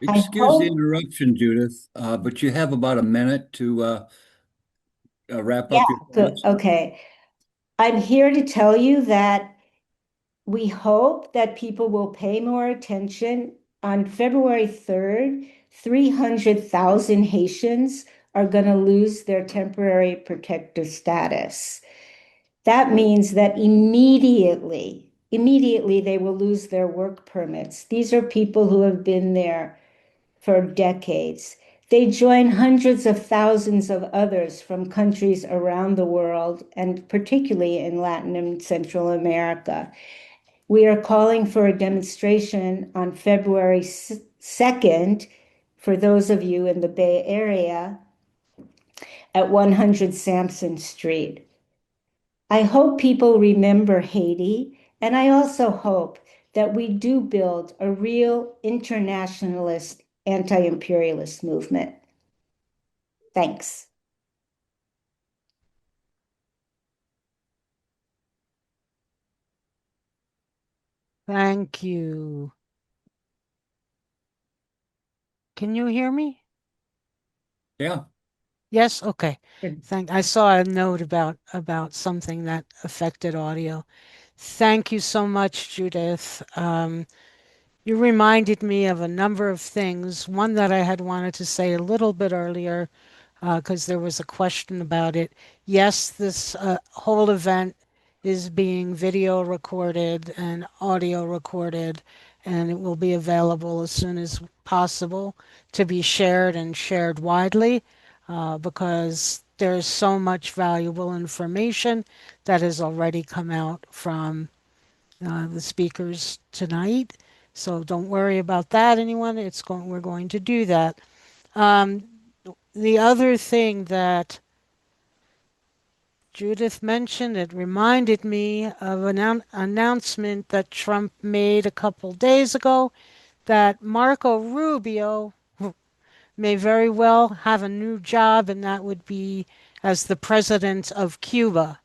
I Excuse the hope, interruption, Judith, but you have about a minute to wrap yeah, up your good. thoughts. Okay. I'm here to tell you that we hope that people will pay more attention. On February 3rd, 300,000 Haitians are going to lose their temporary protective status. That means that immediately they will lose their work permits. These are people who have been there for decades. They join hundreds of thousands of others from countries around the world, and particularly in Latin and Central America. We are calling for a demonstration on February 2nd for those of you in the Bay Area at 100 Sampson Street. I hope people remember Haiti, and I also hope that we do build a real internationalist anti-imperialist movement. Thanks. Thank you. Can you hear me? Yeah. Yes, okay. I saw a note about something that affected audio. Thank you so much, Judith. You reminded me of a number of things. One that I had wanted to say a little bit earlier, because there was a question about it. Yes, this whole event is being video recorded and audio recorded, and it will be available as soon as possible to be shared and shared widely, because there's so much valuable information that has already come out from the speakers tonight. So don't worry about that, anyone. We're going to do that. Um, the other thing that Judith mentioned, it reminded me of an announcement that Trump made a couple days ago that Marco Rubio may very well have a new job, and that would be as the president of Cuba.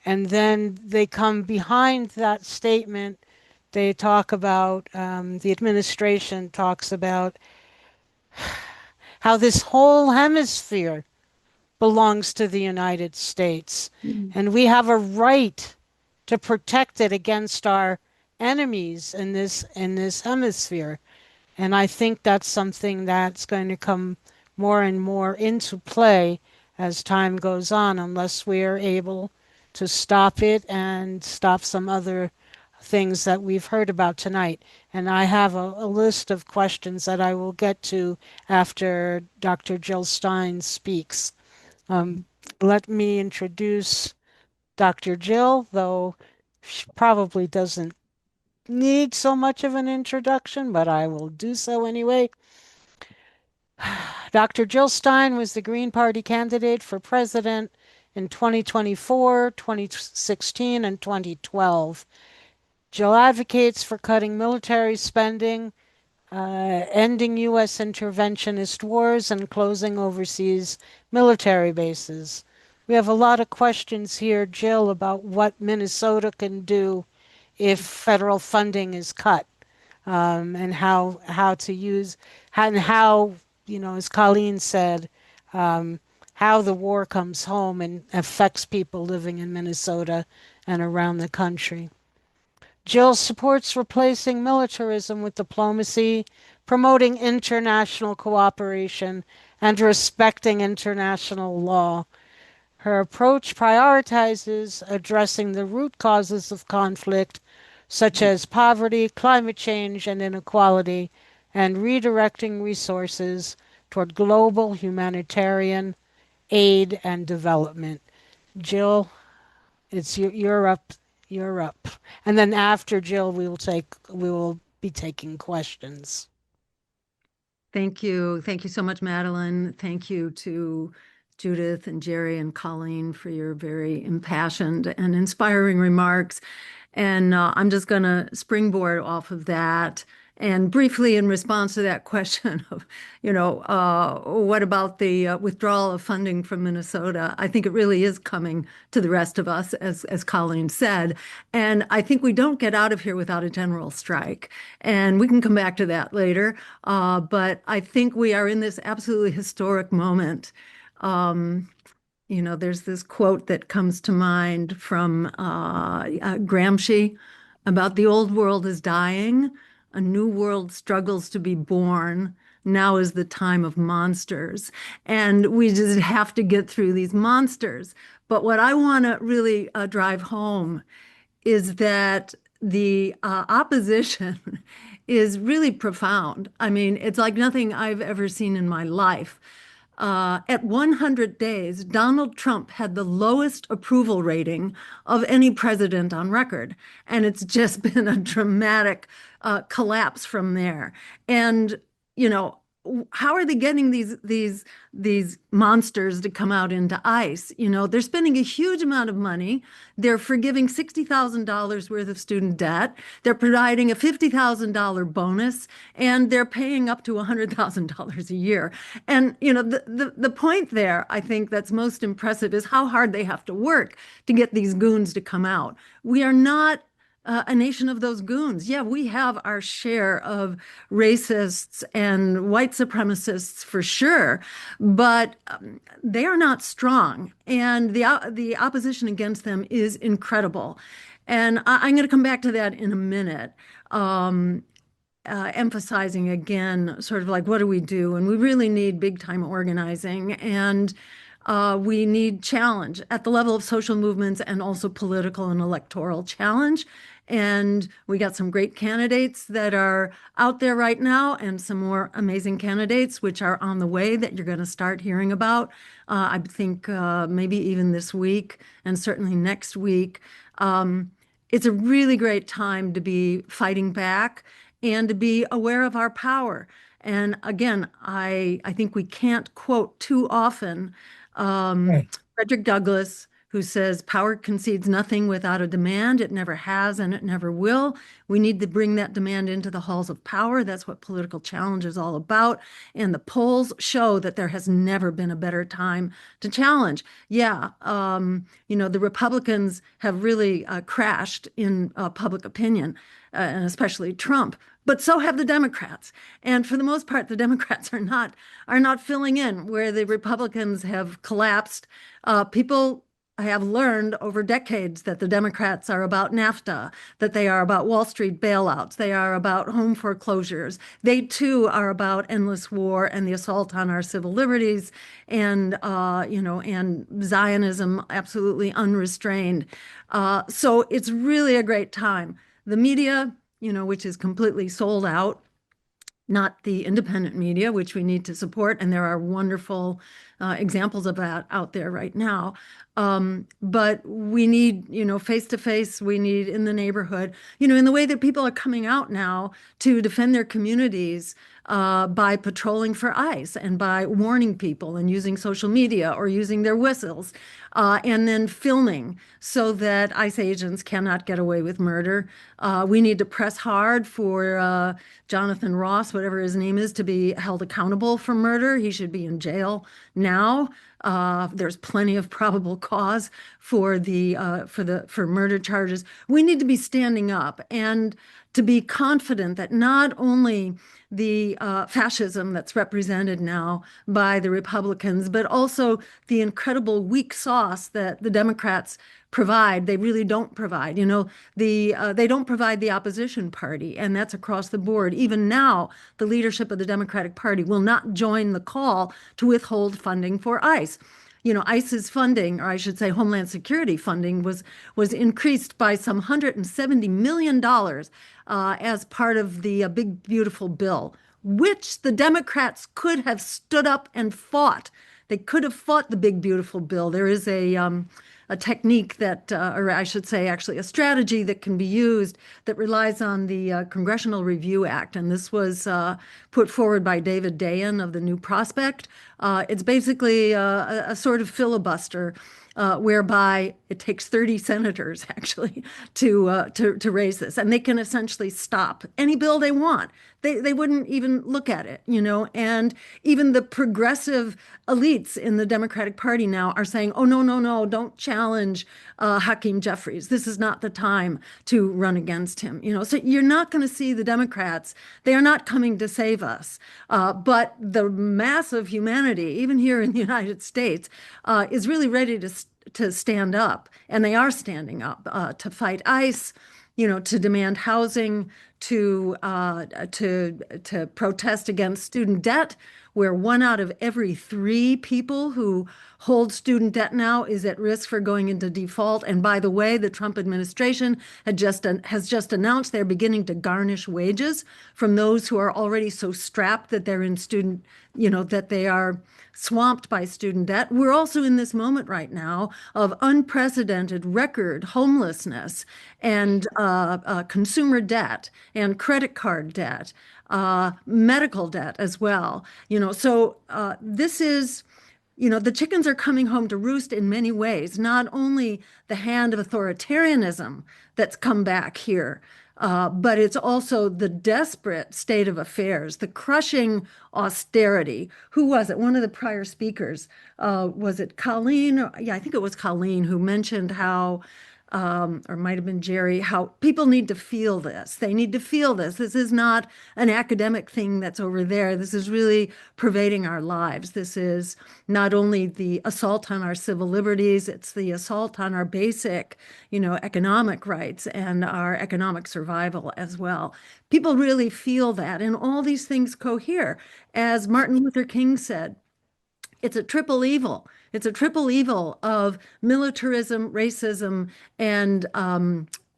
And then they come behind that statement. They talk about, the administration talks about how this whole hemisphere belongs to the United States, Mm. and we have a right to protect it against our enemies in this hemisphere. And I think that's something that's going to come more and more into play as time goes on, unless we are able to stop it and stop some other things that we've heard about tonight. And I have a list of questions that I will get to after Dr. Jill Stein speaks. Um, Let me introduce Dr. Jill, though she probably doesn't need so much of an introduction, but I will do so anyway. Dr. Jill Stein was the Green Party candidate for president in 2024, 2016, and 2012. Jill advocates for cutting military spending, ending U.S. interventionist wars, and closing overseas military bases. We have a lot of questions here, Jill, about what Minnesota can do if federal funding is cut, and how to use and how, as Colleen said, um, how the war comes home and affects people living in Minnesota and around the country. Jill supports replacing militarism with diplomacy, promoting international cooperation, and respecting international law. Her approach prioritizes addressing the root causes of conflict, such as poverty, climate change, and inequality, and redirecting resources toward global humanitarian aid and development. Jill, you're up. You're up. And then after Jill, we will be taking questions. Thank you. Thank you so much, Madeline. Thank you to Judith and Jerry and Colleen for your very impassioned and inspiring remarks. And I'm just going to springboard off of that. And briefly, in response to that question of, what about the withdrawal of funding from Minnesota? I think it really is coming to the rest of us, as Colleen said. And I think we don't get out of here without a general strike. And we can come back to that later. But I think we are in this absolutely historic moment. There's this quote that comes to mind from Gramsci about the old world is dying, a new world struggles to be born. Now is the time of monsters. And we just have to get through these monsters. But what I want to really drive home is that the opposition is really profound. I mean, it's like nothing I've ever seen in my life. At 100 days, Donald Trump had the lowest approval rating of any president on record. And it's just been a dramatic collapse from there. And, how are they getting these monsters to come out into ice? They're spending a huge amount of money. They're forgiving $60,000 worth of student debt. They're providing a $50,000 bonus, and they're paying up to $100,000 a year. And the point there, I think that's most impressive is how hard they have to work to get these goons to come out. We are not a nation of those goons. Yeah, we have our share of racists and white supremacists for sure, but they are not strong, and the opposition against them is incredible. And I'm going to come back to that in a minute. Emphasizing again, sort of like, what do we do? And we really need big time organizing, and we need challenge at the level of social movements and also political and electoral challenge. And we got some great candidates that are out there right now, and some more amazing candidates which are on the way that you're going to start hearing about. I think maybe even this week and certainly next week. It's a really great time to be fighting back and to be aware of our power. And again, I think we can't quote too often Right. Frederick Douglass, who says power concedes nothing without a demand. It never has and it never will. We need to bring that demand into the halls of power. That's what political challenge is all about. And the polls show that there has never been a better time to challenge. Yeah, the Republicans have really crashed in public opinion, and especially Trump. But so have the Democrats. And for the most part, the Democrats are not filling in where the Republicans have collapsed. People have learned over decades that the Democrats are about NAFTA, that they are about Wall Street bailouts, they are about home foreclosures. They too are about endless war and the assault on our civil liberties, and Zionism absolutely unrestrained. So it's really a great time. The media, which is completely sold out, not the independent media, which we need to support. And there are wonderful examples of that out there right now. But we need, face to face, we need in the neighborhood, in the way that people are coming out now to defend their communities by patrolling for ICE and by warning people and using social media or using their whistles and then filming so that ICE agents cannot get away with murder. We need to press hard for Jonathan Ross, whatever his name is, to be held accountable for murder. He should be in jail now. There's plenty of probable cause for murder charges. We need to be standing up and to be confident that not only the fascism that's represented now by the Republicans, but also the incredible weak sauce that the Democrats provide. They really don't provide. They don't provide the opposition party, and that's across the board. Even now, the leadership of the Democratic Party will not join the call to withhold funding for ICE. ICE's funding, or I should say Homeland Security funding, was increased by some $170 million as part of the Big Beautiful Bill, which the Democrats could have stood up and fought. They could have fought the Big Beautiful Bill. There is a technique that, or I should say, actually a strategy that can be used that relies on the Congressional Review Act. And this was put forward by David Dayen of the New Prospect. It's basically a sort of filibuster whereby it takes 30 senators actually to raise this, and they can essentially stop any bill they want. They wouldn't even look at it, and even the progressive elites in the Democratic Party now are saying, oh, no, no, no, don't challenge Hakeem Jeffries. This is not the time to run against him. So you're not going to see the Democrats. They are not coming to save us. But the mass of humanity, even here in the United States, is really ready to stand up, and they are standing up to fight ICE, to demand housing, to protest against student debt, where 1 out of every 3 people who hold student debt now is at risk for going into default. And by the way, the Trump administration has just announced they're beginning to garnish wages from those who are already so strapped that they're in student, that they are swamped by student debt. We're also in this moment right now of unprecedented record homelessness and consumer debt and credit card debt, medical debt as well. So this is, the chickens are coming home to roost in many ways, not only the hand of authoritarianism that's come back here, but it's also the desperate state of affairs, the crushing austerity. Who was it? One of the prior speakers, was it Colleen? Yeah, I think it was Colleen who mentioned how, or might have been Jerry, how people need to feel this. They need to feel this. This is not an academic thing that's over there. This is really pervading our lives. This is not only the assault on our civil liberties, it's the assault on our basic, economic rights and our economic survival as well. People really feel that, and all these things cohere. As Martin Luther King said, it's a triple evil. It's a triple evil of militarism, racism, and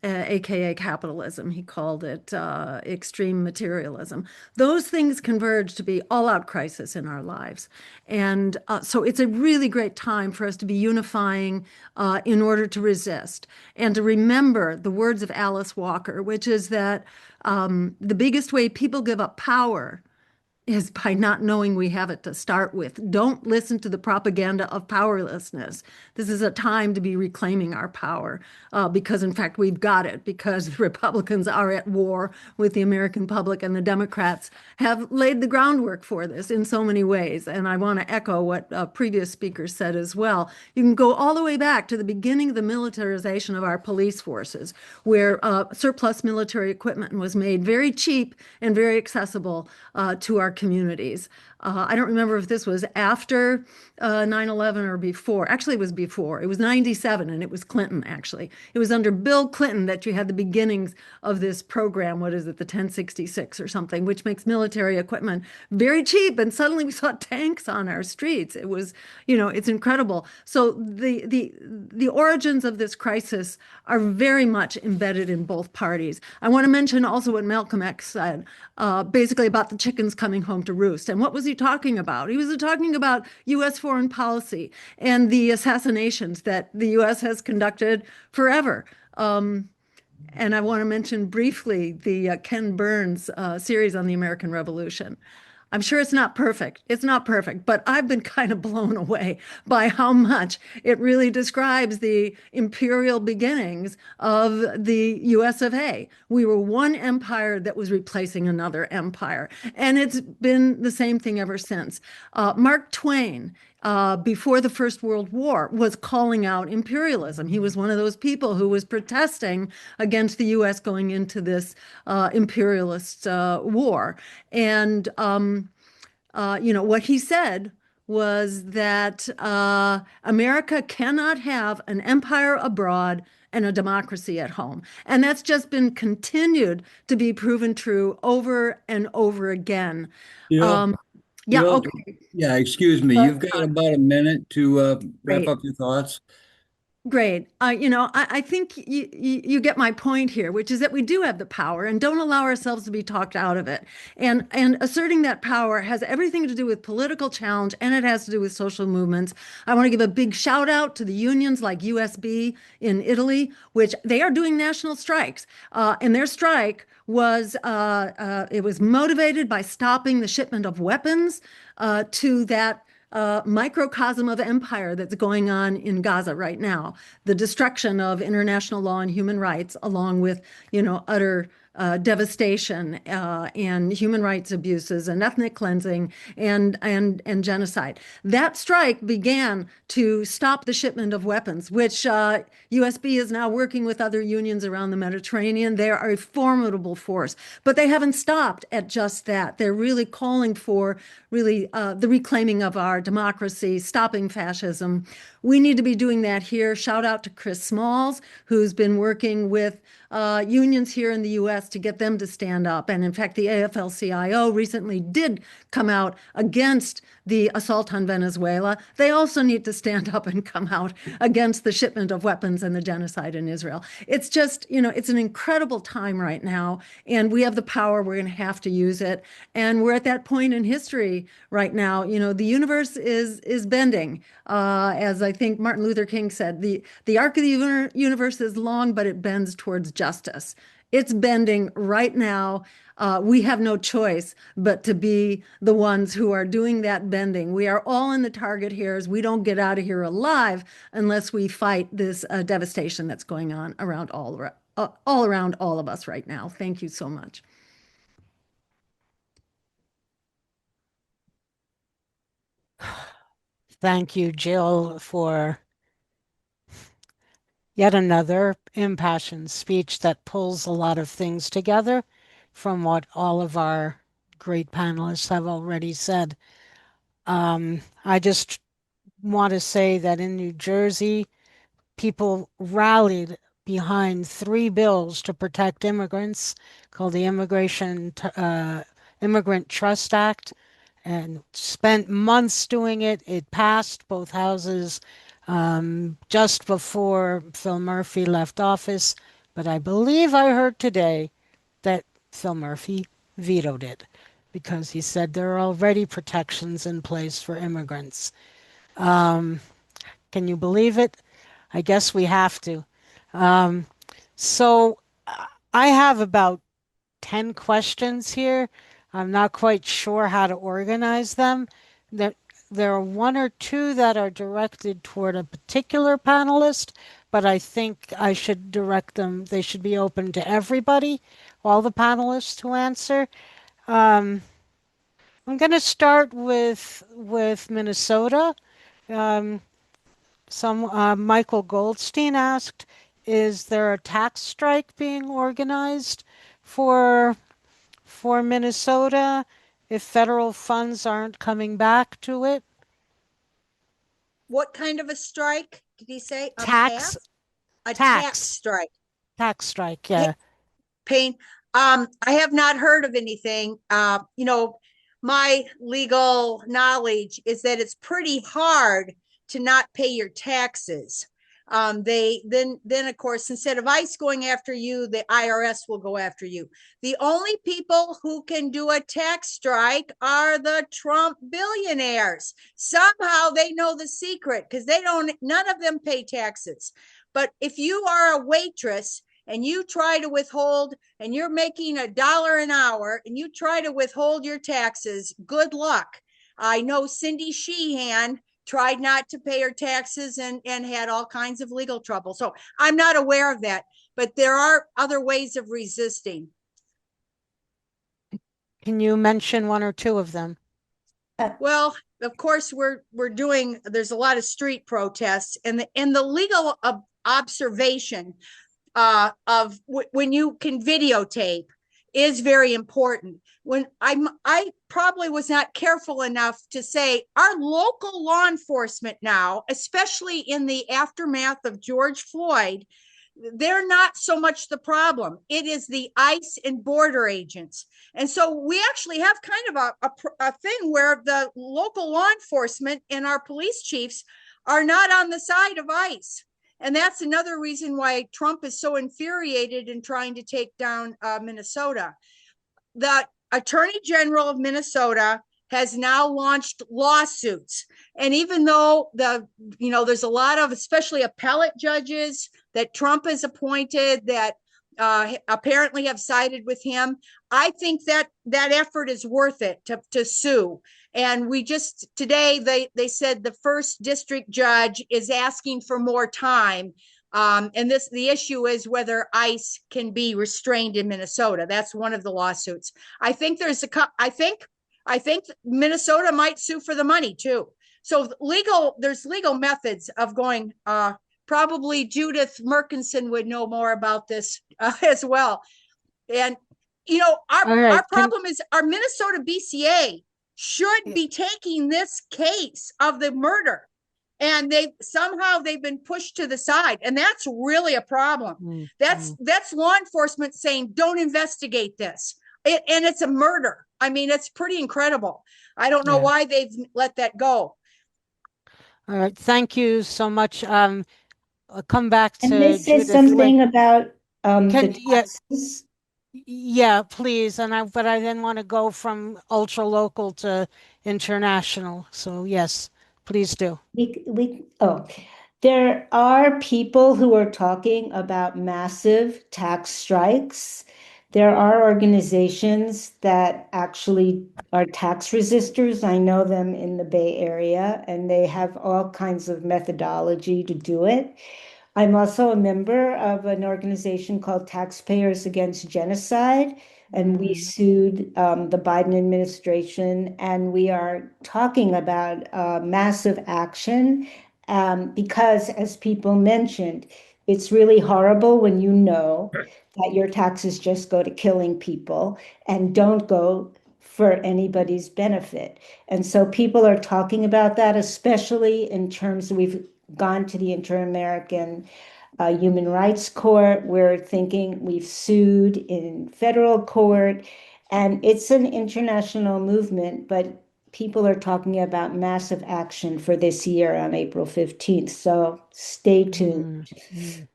AKA capitalism. He called it extreme materialism. Those things converge to be all-out crisis in our lives. And so it's a really great time for us to be unifying in order to resist and to remember the words of Alice Walker, which is that the biggest way people give up power is by not knowing we have it to start with. Don't listen to the propaganda of powerlessness. This is a time to be reclaiming our power because, in fact, we've got it because the Republicans are at war with the American public and the Democrats have laid the groundwork for this in so many ways. And I want to echo what previous speakers said as well. You can go all the way back to the beginning of the militarization of our police forces, where surplus military equipment was made very cheap and very accessible to our communities. I don't remember if this was after 9/11 or before. Actually, it was before. It was 97 and it was Clinton, actually. It was under Bill Clinton that you had the beginnings of this program. What is it, the 1066 or something, which makes military equipment very cheap. And suddenly we saw tanks on our streets. It was, it's incredible. So the origins of this crisis are very much embedded in both parties. I want to mention also what Malcolm X said, basically about the chickens coming home to roost. And what was he talking about? He was talking about U.S. foreign policy and the assassinations that the U.S. has conducted forever. And I want to mention briefly the Ken Burns series on the American Revolution. I'm sure it's not perfect. It's not perfect, but I've been kind of blown away by how much it really describes the imperial beginnings of the US of A. We were one empire that was replacing another empire, and it's been the same thing ever since. Mark Twain, before the First World War, was calling out imperialism. He was one of those people who was protesting against the U.S. going into this imperialist war. And what he said was that America cannot have an empire abroad and a democracy at home. And that's just been continued to be proven true over and over again. Jill, Um, yeah, Jill, okay, yeah, excuse me. You've got about a minute to wrap great. up your thoughts. Great. I think you get my point here, which is that we do have the power and don't allow ourselves to be talked out of it. And asserting that power has everything to do with political challenge and it has to do with social movements. I want to give a big shout out to the unions like USB in Italy, which they are doing national strikes. And their strike was it was motivated by stopping the shipment of weapons to that microcosm of empire that's going on in Gaza right now, the destruction of international law and human rights, along with, utter devastation and human rights abuses and ethnic cleansing and genocide. That strike began to stop the shipment of weapons, which USB is now working with other unions around the Mediterranean. They are a formidable force, but they haven't stopped at just that. They're really calling for really the reclaiming of our democracy, stopping fascism. We need to be doing that here. Shout out to Chris Smalls, who's been working with unions here in the US to get them to stand up. And in fact, the AFL-CIO recently did come out against the assault on Venezuela. They also need to stand up and come out against the shipment of weapons and the genocide in Israel. It's just, it's an incredible time right now, and we have the power. We're going to have to use it. And we're at that point in history right now. The universe is bending. As I think Martin Luther King said, the arc of the universe is long, but it bends towards justice. It's bending right now. We have no choice but to be the ones who are doing that bending. We are all in the target here as we don't get out of here alive unless we fight this devastation that's going on around all around all of us right now. Thank you so much. Thank you, Jill, for yet another impassioned speech that pulls a lot of things together from what all of our great panelists have already said. I just want to say that in New Jersey, people rallied behind three bills to protect immigrants called the Immigrant Trust Act and spent months doing it. It passed both houses just before Phil Murphy left office, but I believe I heard today that Phil Murphy vetoed it because he said there are already protections in place for immigrants. Can you believe it? I guess we have to. Um, so I have about 10 questions here. I'm not quite sure how to organize them. There, there are one or two that are directed toward a particular panelist, but I think I should direct them, they should be open to everybody, all the panelists to answer. Um, I'm going to start with Minnesota. Um, some Michael Goldstein asked, "Is there a tax strike being organized for Minnesota if federal funds aren't coming back to it?" What kind of a strike did he say? A Tax, pass? A tax tax, strike. tax strike. Yeah. Pain. I have not heard of anything. My legal knowledge is that it's pretty hard to not pay your taxes. They then of course, instead of ICE going after you, the IRS will go after you. The only people who can do a tax strike are the Trump billionaires. Somehow they know the secret because none of them pay taxes. But if you are a waitress and you try to withhold, and you're making $1 an hour and you try to withhold your taxes, good luck. I know Cindy Sheehan tried not to pay her taxes and had all kinds of legal trouble. So I'm not aware of that, but there are other ways of resisting. Can you mention one or two of them? Well, of course, there's a lot of street protests, and the legal observation of when you can videotape is very important. When I probably was not careful enough to say our local law enforcement now, especially in the aftermath of George Floyd, they're not so much the problem. It is the ICE and border agents. And so we actually have kind of a thing where the local law enforcement and our police chiefs are not on the side of ICE. And that's another reason why Trump is so infuriated in trying to take down Minnesota. The Attorney General of Minnesota has now launched lawsuits. And even though there's a lot of, especially appellate judges that Trump has appointed that apparently have sided with him, I think that effort is worth it to sue. And we just today they said the first district judge is asking for more time. And the issue is whether ICE can be restrained in Minnesota. That's one of the lawsuits. I think I think Minnesota might sue for the money too. So there's legal methods of going. Probably Judith Merkinson would know more about this as well. And All our right. problem is our Minnesota BCA should be taking this case of the murder, and they've been pushed to the side, and that's really a problem. That's law enforcement saying don't investigate this, and it's a murder. I mean, it's pretty incredible. I don't know Yeah. why they've let that go. All right. Thank you so much. I'll come back And they to say Judith. something about the Yeah, taxes. yeah, please. But I then want to go from ultra local to international. So yes, please do. Oh, there are people who are talking about massive tax strikes. There are organizations that actually are tax resistors. I know them in the Bay Area, and they have all kinds of methodology to do it. I'm also a member of an organization called Taxpayers Against Genocide, and we Mm, sued the Biden administration, and we are talking about massive action because, as people mentioned, it's really horrible when you know that your taxes just go to killing people and don't go for anybody's benefit. And so people are talking about that, especially in terms we've gone to the Inter-American Human Rights Court. We're thinking we've sued in federal court, and it's an international movement, but people are talking about massive action for this year on April 15th. So stay tuned. mm, mm.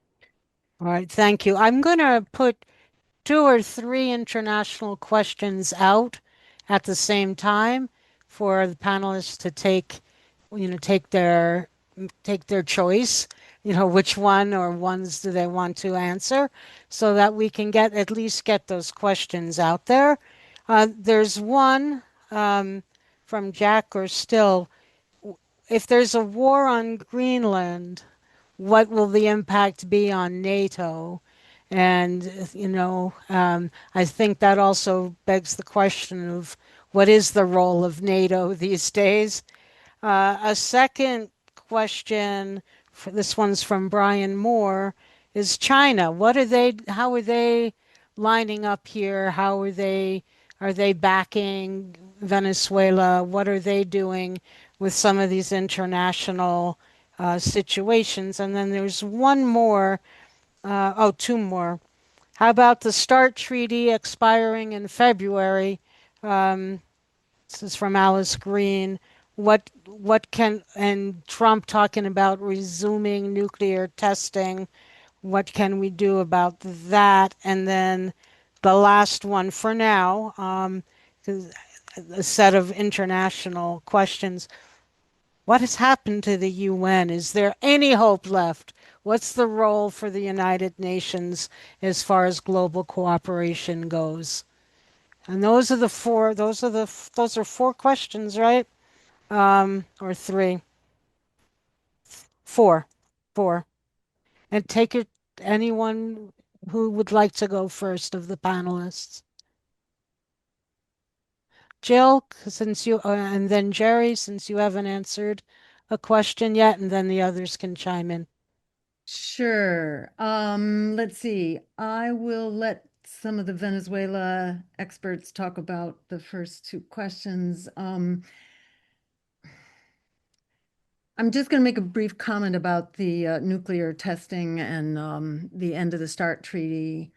All right, thank you. I'm going to put two or three international questions out at the same time for the panelists to take their choice, which one or ones do they want to answer so that we can at least get those questions out there. There's one from Jack or Still. If there's a war on Greenland, what will the impact be on NATO? And, I think that also begs the question of what is the role of NATO these days? A second question, this one's from Brian Moore, is China. How are they lining up here? Are they backing Venezuela? What are they doing with some of these international situations? And then there's one more, two more. How about the START treaty expiring in February? This is from Alice Green. And Trump talking about resuming nuclear testing. What can we do about that? And then the last one for now, a set of international questions. What has happened to the UN? Is there any hope left? What's the role for the United Nations as far as global cooperation goes? And those are four questions, right? Or three, four, four. And anyone who would like to go first of the panelists. Jill, and then Jerry, since you haven't answered a question yet, and then the others can chime in. Sure. Let's see. I will let some of the Venezuela experts talk about the first two questions. I'm just going to make a brief comment about the nuclear testing and the end of the START treaty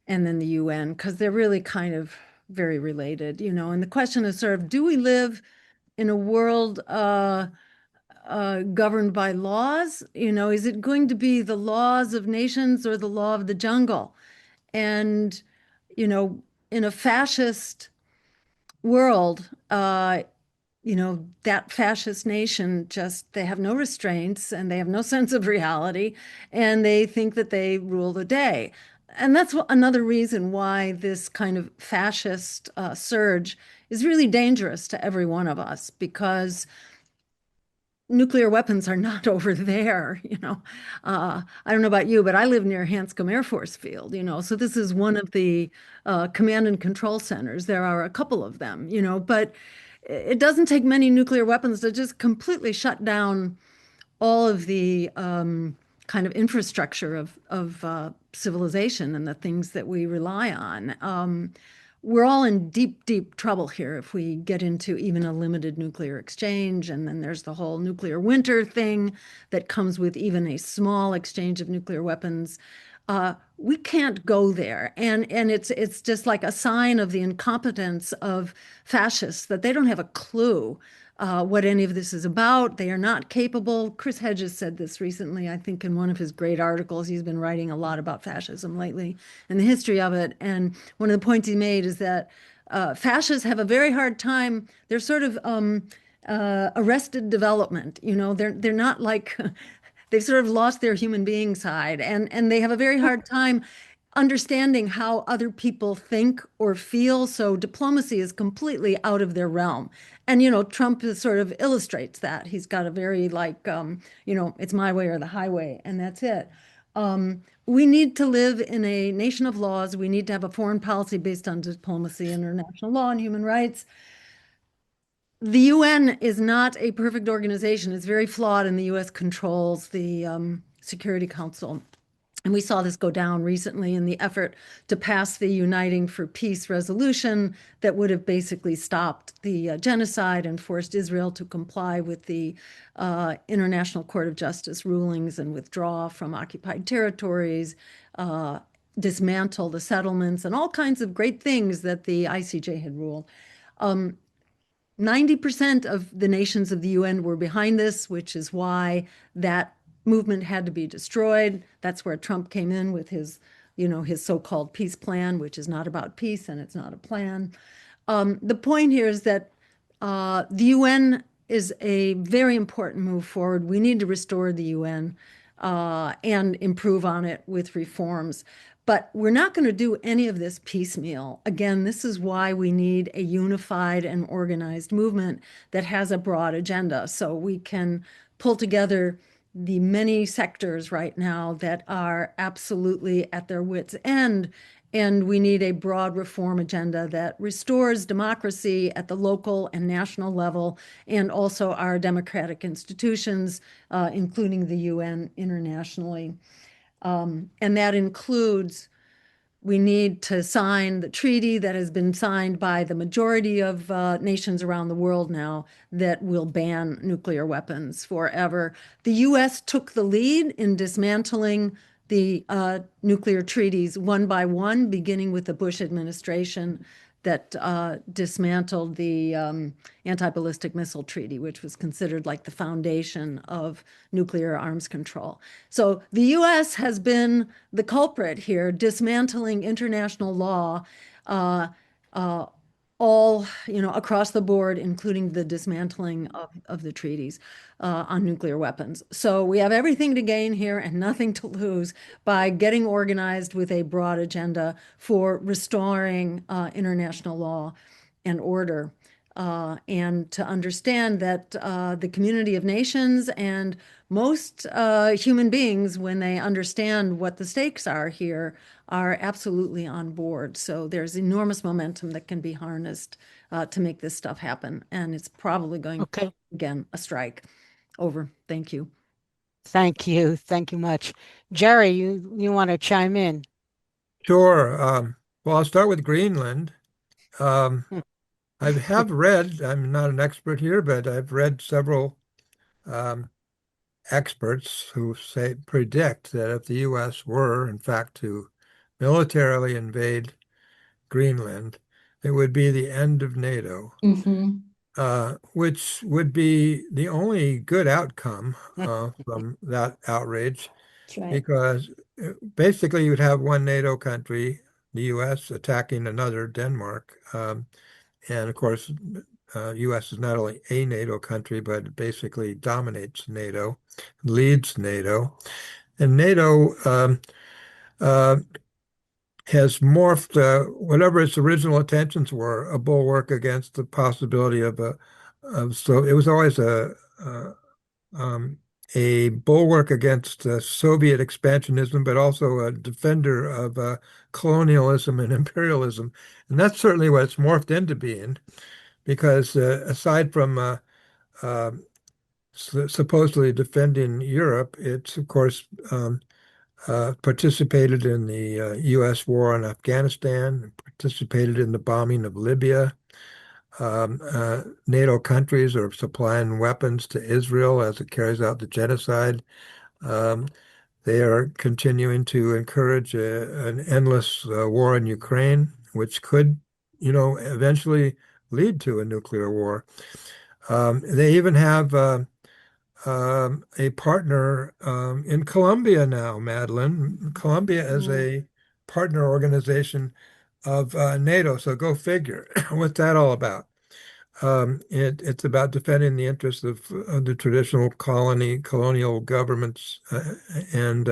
and then the UN, because they're really kind of very related, And the question is sort of, do we live in a world governed by laws? Is it going to be the laws of nations or the law of the jungle? And, in a fascist world, that fascist nation they have no restraints and they have no sense of reality and they think that they rule the day. And that's another reason why this kind of fascist surge is really dangerous to every one of us, because nuclear weapons are not over there. I don't know about you, but I live near Hanscom Air Force Field, so this is one of the command and control centers. There are a couple of them, but it doesn't take many nuclear weapons to just completely shut down all of the kind of infrastructure of civilization and the things that we rely on. We're all in deep, deep trouble here if we get into even a limited nuclear exchange. And then there's the whole nuclear winter thing that comes with even a small exchange of nuclear weapons. We can't go there. And it's just like a sign of the incompetence of fascists that they don't have a clue what any of this is about. They are not capable. Chris Hedges said this recently, I think, in one of his great articles. He's been writing a lot about fascism lately and the history of it. And one of the points he made is that fascists have a very hard time. They're sort of arrested development. They're not like they've sort of lost their human being side, and they have a very hard time understanding how other people think or feel. So diplomacy is completely out of their realm. And, Trump sort of illustrates that. He's got a very it's my way or the highway, and that's it. We need to live in a nation of laws. We need to have a foreign policy based on diplomacy, international law, and human rights. The UN is not a perfect organization. It's very flawed, and the US controls the Security Council. And we saw this go down recently in the effort to pass the Uniting for Peace resolution that would have basically stopped the genocide and forced Israel to comply with the International Court of Justice rulings and withdraw from occupied territories, dismantle the settlements, and all kinds of great things that the ICJ had ruled. 90% of the nations of the UN were behind this, which is why that movement had to be destroyed. That's where Trump came in with his so-called peace plan, which is not about peace and it's not a plan. The point here is that the UN is a very important move forward. We need to restore the UN and improve on it with reforms. But we're not going to do any of this piecemeal. Again, this is why we need a unified and organized movement that has a broad agenda. So we can pull together the many sectors right now that are absolutely at their wits' end. And we need a broad reform agenda that restores democracy at the local and national level, and also our democratic institutions, including the UN internationally. And that includes we need to sign the treaty that has been signed by the majority of nations around the world now that will ban nuclear weapons forever. The US took the lead in dismantling the nuclear treaties one by one, beginning with the Bush administration that dismantled the anti-ballistic missile treaty, which was considered like the foundation of nuclear arms control. So the US has been the culprit here, dismantling international law uh, uh, all, across the board, including the dismantling of the treaties on nuclear weapons. So we have everything to gain here and nothing to lose by getting organized with a broad agenda for restoring international law and order. And to understand that the community of nations and most human beings, when they understand what the stakes are here, are absolutely on board. So there's enormous momentum that can be harnessed to make this stuff happen. And it's probably going to Okay. be, again, a strike. Over. Thank you. Thank you. Thank you much. Jerry, you want to chime in? Sure. Well, I'll start with Greenland. Um, Hmm. I have read, I'm not an expert here, but I've read several um, experts who say predict that if the U.S. were, in fact, to militarily invade Greenland, it would be the end of NATO, Mm-hmm. which would be the only good outcome from that outrage, That's right. because basically you'd have one NATO country, the U.S., attacking another, Denmark. And of course, U.S. is not only a NATO country, but it basically dominates NATO, leads NATO. And NATO uh, has morphed, whatever its original intentions were, a bulwark against the possibility so it was always um, a bulwark against Soviet expansionism, but also a defender of colonialism and imperialism. And that's certainly what it's morphed into being, because aside from supposedly defending Europe, it's, of course, participated in the U.S. war on Afghanistan, participated in the bombing of Libya. NATO countries are supplying weapons to Israel as it carries out the genocide. Um, they are continuing to encourage an endless war in Ukraine, which could, eventually lead to a nuclear war. They even have a partner in Colombia now, Madeline. Colombia is Mm. a partner organization of NATO, so go figure. What's that all about? It's about defending the interests of the traditional colonial governments and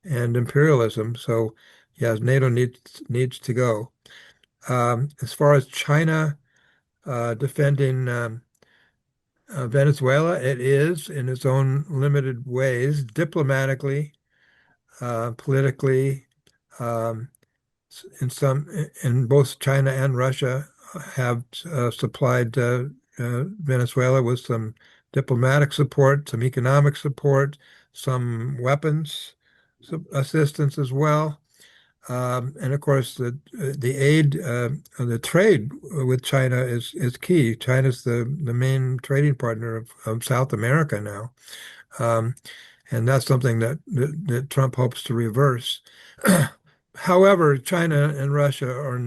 imperialism. So, yes, NATO needs to go. As far as China defending Venezuela, it is in its own limited ways, diplomatically, politically. Um, in both China and Russia have supplied Venezuela with some diplomatic support, some economic support, some weapons assistance as well. And of course, the aid, the trade with China is key. China's the main trading partner of South America now. Um, and that's something that Trump hopes to reverse. However, China and Russia are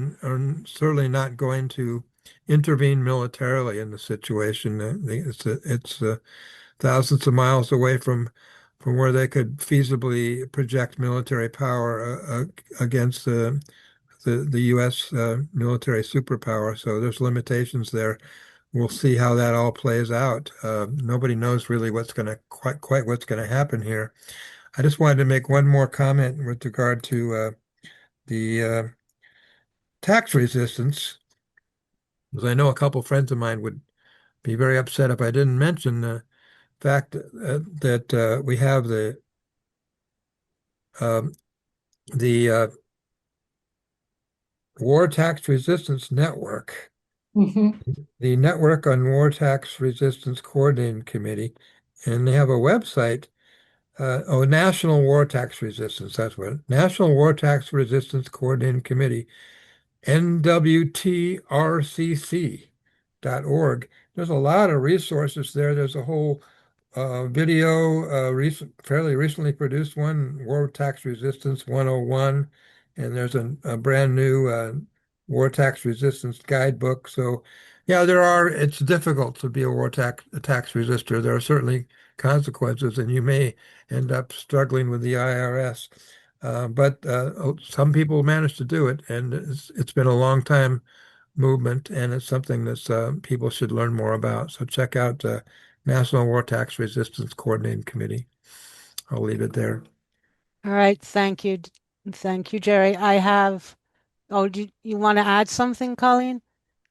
certainly not going to intervene militarily in the situation. It's thousands of miles away from where they could feasibly project military power against the U.S. Military superpower. So there's limitations there. We'll see how that all plays out. Nobody knows really what's going to quite what's going to happen here. I just wanted to make one more comment with regard to the tax resistance, because I know a couple friends of mine would be very upset if I didn't mention the fact that we have um, the War Tax Resistance Network, Mhm. the Network on War Tax Resistance Coordinating Committee, and they have a website. National War Tax Resistance. That's what National War Tax Resistance Coordinating Committee, NWTRCC.org. There's a lot of resources there. There's a whole video, fairly recently produced one, War Tax Resistance 101, and there's a brand new War Tax Resistance guidebook. So, yeah, it's difficult to be a tax resistor. There are certainly consequences, and you may end up struggling with the IRS. But some people manage to do it, and it's been a long time movement, and it's something that people should learn more about. So check out National War Tax Resistance Coordinating Committee. I'll leave it there. All right, thank you. Thank you, Jerry. Oh, do you want to add something, Colleen?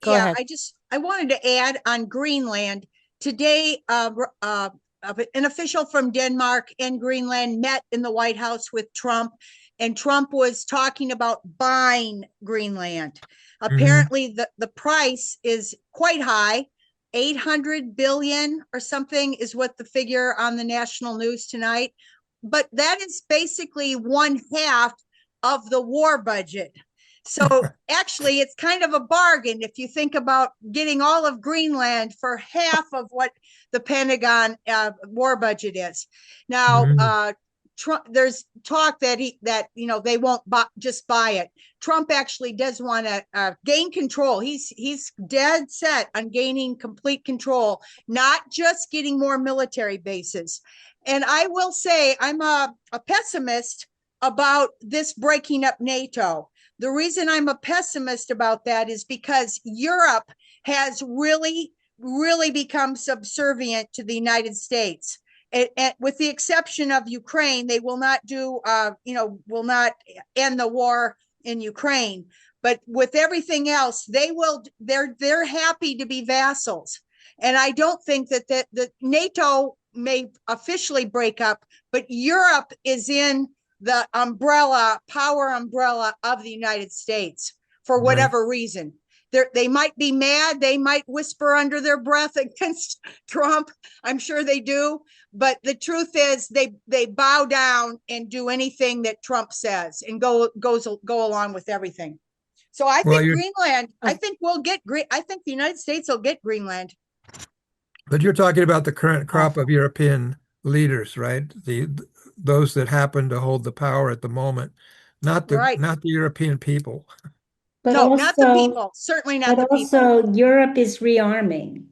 Go Yeah, ahead. I wanted to add on Greenland today. An official from Denmark and Greenland met in the White House with Trump, and Trump was talking about buying Greenland. Hmm. Apparently, the price is quite high. 800 billion or something is what the figure on the national news tonight. But that is basically one half of the war budget. So actually, it's kind of a bargain if you think about getting all of Greenland for half of what the Pentagon war budget is. Now, Hmm. Trump, there's talk that they won't just buy it. Trump actually does want to gain control. He's dead set on gaining complete control, not just getting more military bases. And I will say I'm a pessimist about this breaking up NATO. The reason I'm a pessimist about that is because Europe has really become subservient to the United States. With the exception of Ukraine, they will not will not end the war in Ukraine. But with everything else, they're happy to be vassals. And I don't think that the NATO may officially break up, but Europe is in the power umbrella of the United States for Right. whatever reason. They might be mad. They might whisper under their breath against Trump. I'm sure they do. But the truth is, they bow down and do anything that Trump says and go along with everything. So I Well, think Greenland. Uh, I think the United States will get Greenland. but you're talking about the current crop of Awful. European leaders, right? Those that happen to hold the power at the moment, Right? not the European people. But No, not the also, people. Certainly not but the people. also Europe is rearming.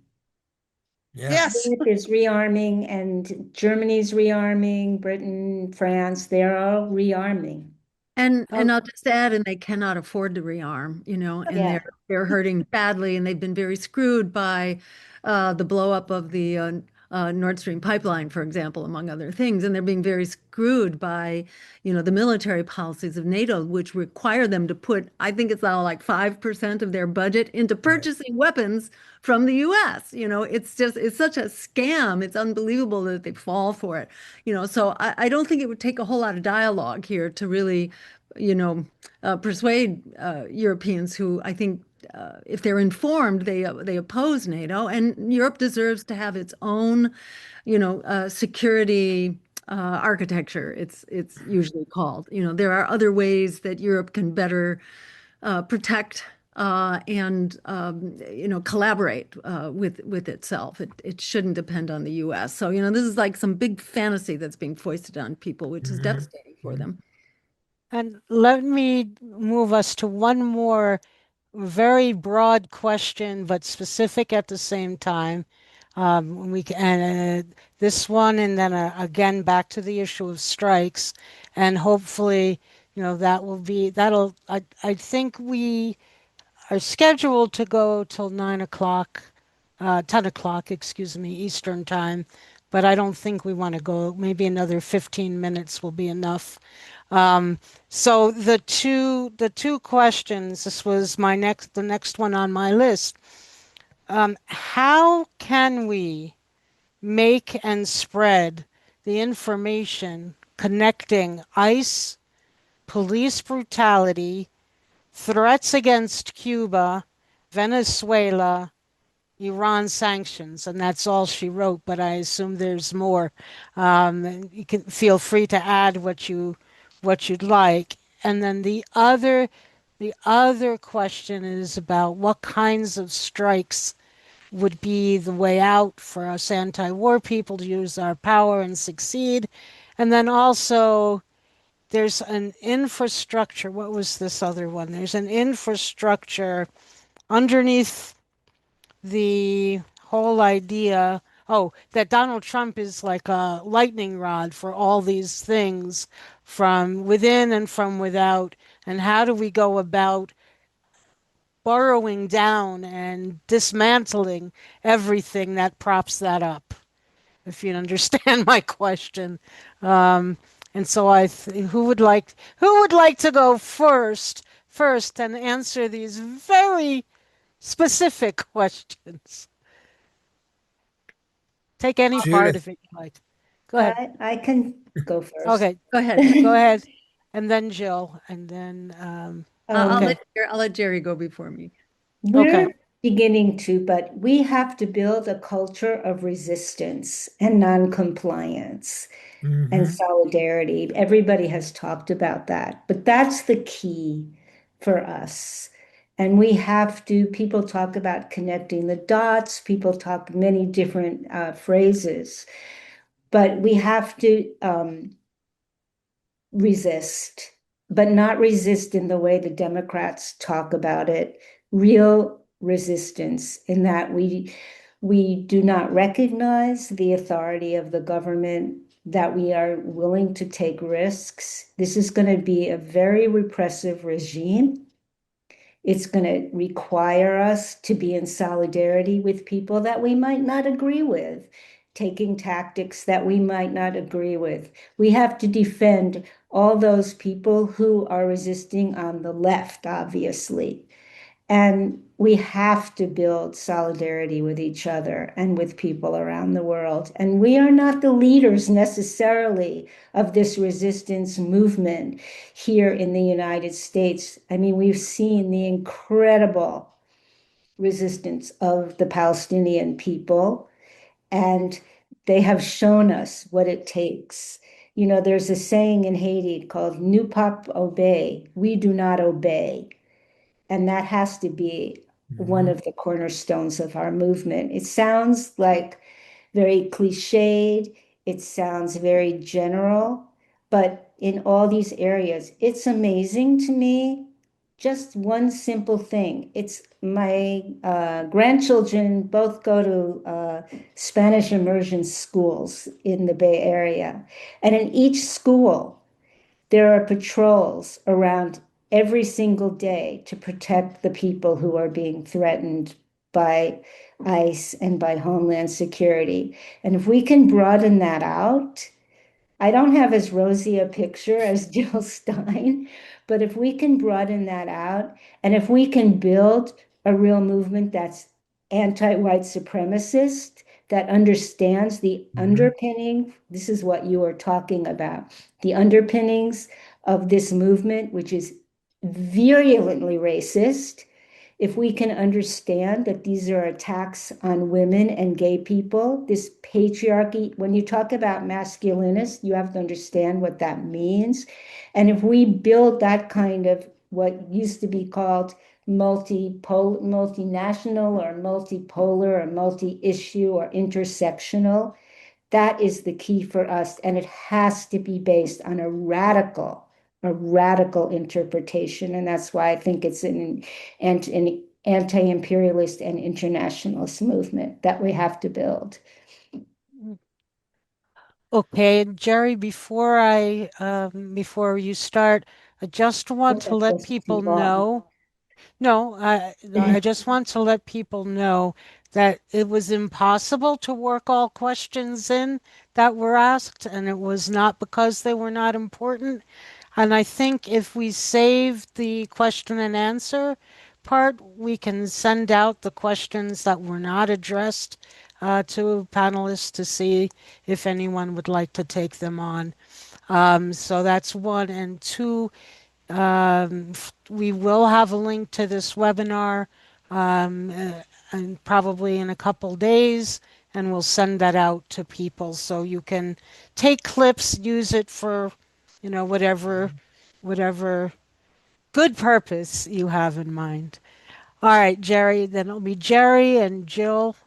Yeah. Yes. Europe is rearming and Germany's rearming, Britain, France, they're all rearming. And Oh, I'll just add, and they cannot afford to rearm, and Yeah. they're hurting badly, and they've been very screwed by the blow up of the Nord Stream pipeline, for example, among other things, and they're being very screwed by, the military policies of NATO, which require them to put, I think it's now like 5% of their budget into Right. purchasing weapons from the U.S. It's such a scam. It's unbelievable that they fall for it. So I don't think it would take a whole lot of dialogue here to really you know, persuade Europeans who I think if they're informed, they oppose NATO, and Europe deserves to have its own, security architecture. It's usually called. There are other ways that Europe can better protect and collaborate with itself. It shouldn't depend on the U.S. So this is like some big fantasy that's being foisted on people, which is Hmm. devastating for them. and let me move us to one more very broad question, but specific at the same time. This one, and then again back to the issue of strikes, and hopefully, I think we are scheduled to go till 9 o'clock, 10 o'clock, excuse me, Eastern time, but I don't think we want to go. Maybe another 15 minutes will be enough. So the two questions, this was the next one on my list. How can we make and spread the information connecting ICE, police brutality, threats against Cuba, Venezuela, Iran sanctions, and that's all she wrote, but I assume there's more. You can feel free to add what you'd like. And then the other question is about what kinds of strikes would be the way out for us anti-war people to use our power and succeed. And then also there's an infrastructure. What was this other one? There's an infrastructure underneath the whole idea, oh, that Donald Trump is like a lightning rod for all these things from within and from without. And how do we go about burrowing down and dismantling everything that props that up, if you understand my question. Um, and so who would like to go first and answer these very specific questions? Take any part Judith, of it you like. Go ahead. I can go first. Okay, Go ahead. go ahead. And then Jill, and then I'll Um, okay, let Jerry go before me. okay. we're beginning to, but we have to build a culture of resistance and non-compliance and hmm solidarity. Everybody has talked about that, but that's the key for us. And we have to, people talk about connecting the dots, people talk many different phrases, but we have to resist, but not resist in the way the Democrats talk about it. Real resistance in that we do not recognize the authority of the government, that we are willing to take risks. This is going to be a very repressive regime. It's going to require us to be in solidarity with people that we might not agree with, taking tactics that we might not agree with. We have to defend all those people who are resisting on the left, obviously. And we have to build solidarity with each other and with people around the world. And we are not the leaders necessarily of this resistance movement here in the United States. I mean, we've seen the incredible resistance of the Palestinian people, and they have shown us what it takes. You know, there's a saying in Haiti called "Nous pas obey," we do not obey. And that has to be one hmm of the cornerstones of our movement. It sounds like very cliched, it sounds very general, but in all these areas, it's amazing to me. Just one simple thing. It's my grandchildren both go to Spanish immersion schools in the Bay Area. And in each school, there are patrols around every single day to protect the people who are being threatened by ICE and by Homeland Security. And if we can broaden that out, I don't have as rosy a picture as Jill Stein, but if we can broaden that out, and if we can build a real movement that's anti-white supremacist, that understands the hmm underpinning, this is what you are talking about, the underpinnings of this movement, which is virulently racist, if we can understand that these are attacks on women and gay people, this patriarchy, when you talk about masculinist, you have to understand what that means. And if we build that kind of what used to be called multinational or multipolar or multi-issue or intersectional, that is the key for us. And it has to be based on a radical interpretation. And that's why I think it's an anti-imperialist and internationalist movement that we have to build. Okay, Jerry, before you start, I just want to That let was too people long. know. No, I just want to let people know that it was impossible to work all questions in that were asked, and it was not because they were not important. And I think if we save the question and answer part, we can send out the questions that were not addressed to panelists to see if anyone would like to take them on. So that's one. And two, we will have a link to this webinar and probably in a couple days, and we'll send that out to people so you can take clips, use it for, whatever good purpose you have in mind. All right, Jerry, then it'll be Jerry and Jill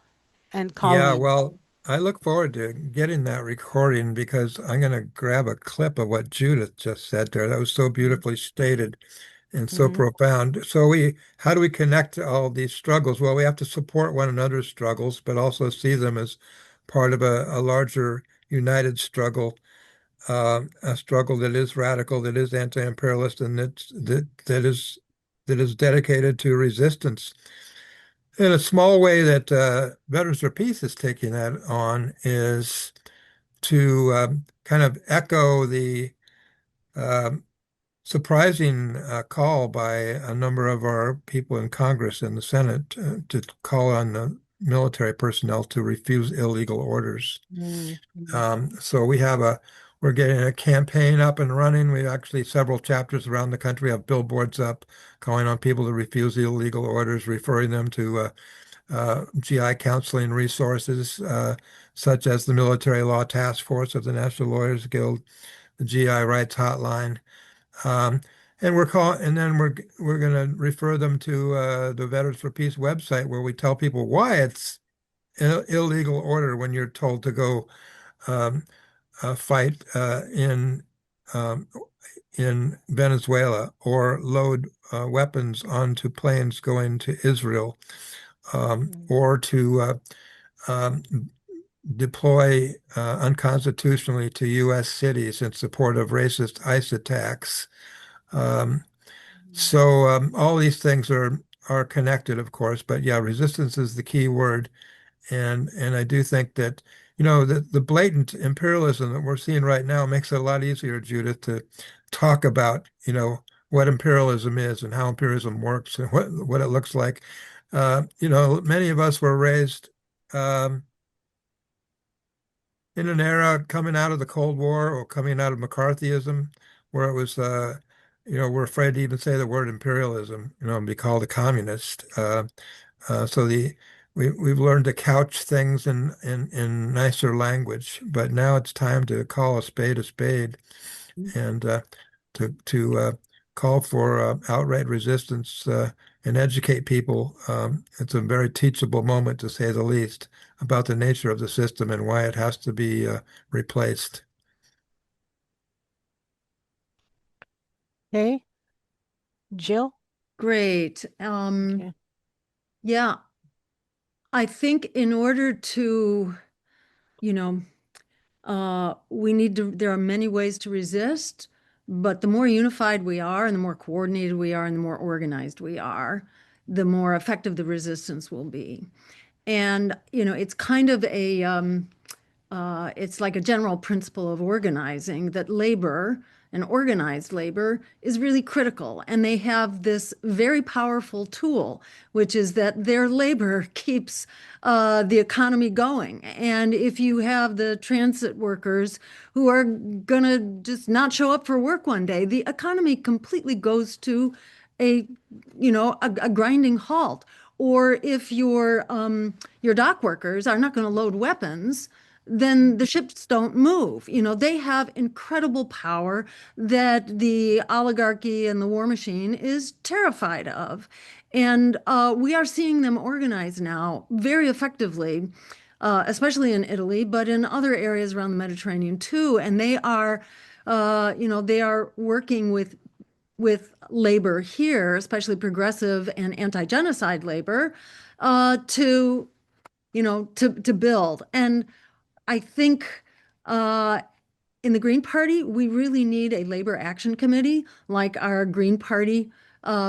and Yeah, Colleen. well, I look forward to getting that recording because I'm going to grab a clip of what Judith just said there. That was so beautifully stated and so Mhm. profound. How do we connect to all these struggles? Well, we have to support one another's struggles, but also see them as part of a larger united struggle, a struggle that is radical, that is anti-imperialist, and that is dedicated to resistance. In a small way that Veterans for Peace is taking that on is to kind of echo the um surprising call by a number of our people in Congress and the Senate to call on the military personnel to refuse illegal orders. Mhm. So we're getting a campaign up and running. We actually several chapters around the country have billboards up calling on people to refuse illegal orders, referring them to GI counseling resources, such as the Military Law Task Force of the National Lawyers Guild, the GI Rights Hotline. Um, and then we're going to refer them to the Veterans for Peace website where we tell people why it's illegal order when you're told to go um, fight um, in Venezuela or load weapons onto planes going to Israel, or to um, deploy unconstitutionally to U.S. cities in support of racist ICE attacks. Um, all these things are connected, of course, but yeah, resistance is the key word. And I do think that, the blatant imperialism that we're seeing right now makes it a lot easier, Judith, to talk about, what imperialism is and how imperialism works and what it looks like. Many of us were raised um, in an era coming out of the Cold War or coming out of McCarthyism, where it was, we're afraid to even say the word imperialism, and be called a communist. So we've learned to couch things in nicer language, but now it's time to call a spade, and to call for outright resistance and educate people. It's a very teachable moment, to say the least, about the nature of the system and why it has to be replaced. Okay, Jill? Great. Okay. Yeah, I think in order to, you know, there are many ways to resist, but the more unified we are and the more coordinated we are and the more organized we are, the more effective the resistance will be. And, it's kind of it's like a general principle of organizing that labor and organized labor is really critical. And they have this very powerful tool, which is that their labor keeps the economy going. And if you have the transit workers who are going to just not show up for work one day, the economy completely goes to a, a grinding halt. Or if your dock workers are not going to load weapons, then the ships don't move. They have incredible power that the oligarchy and the war machine is terrified of. And we are seeing them organize now very effectively, especially in Italy, but in other areas around the Mediterranean too. And they are working with labor here, especially progressive and anti-genocide labor, to build. And I think in the Green Party, we really need a labor action committee like our Green Party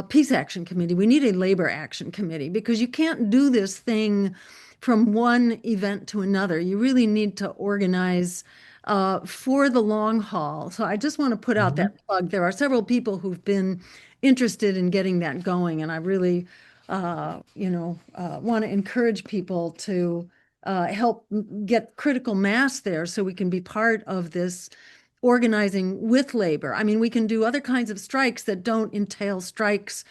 Peace Action Committee. We need a labor action committee because you can't do this thing from one event to another. You really need to organize for the long haul. So I just want to put out that plug. There are several people who've been interested in getting that going, and I really, want to encourage people to help get critical mass there so we can be part of this organizing with labor. I mean, we can do other kinds of strikes that don't entail strikes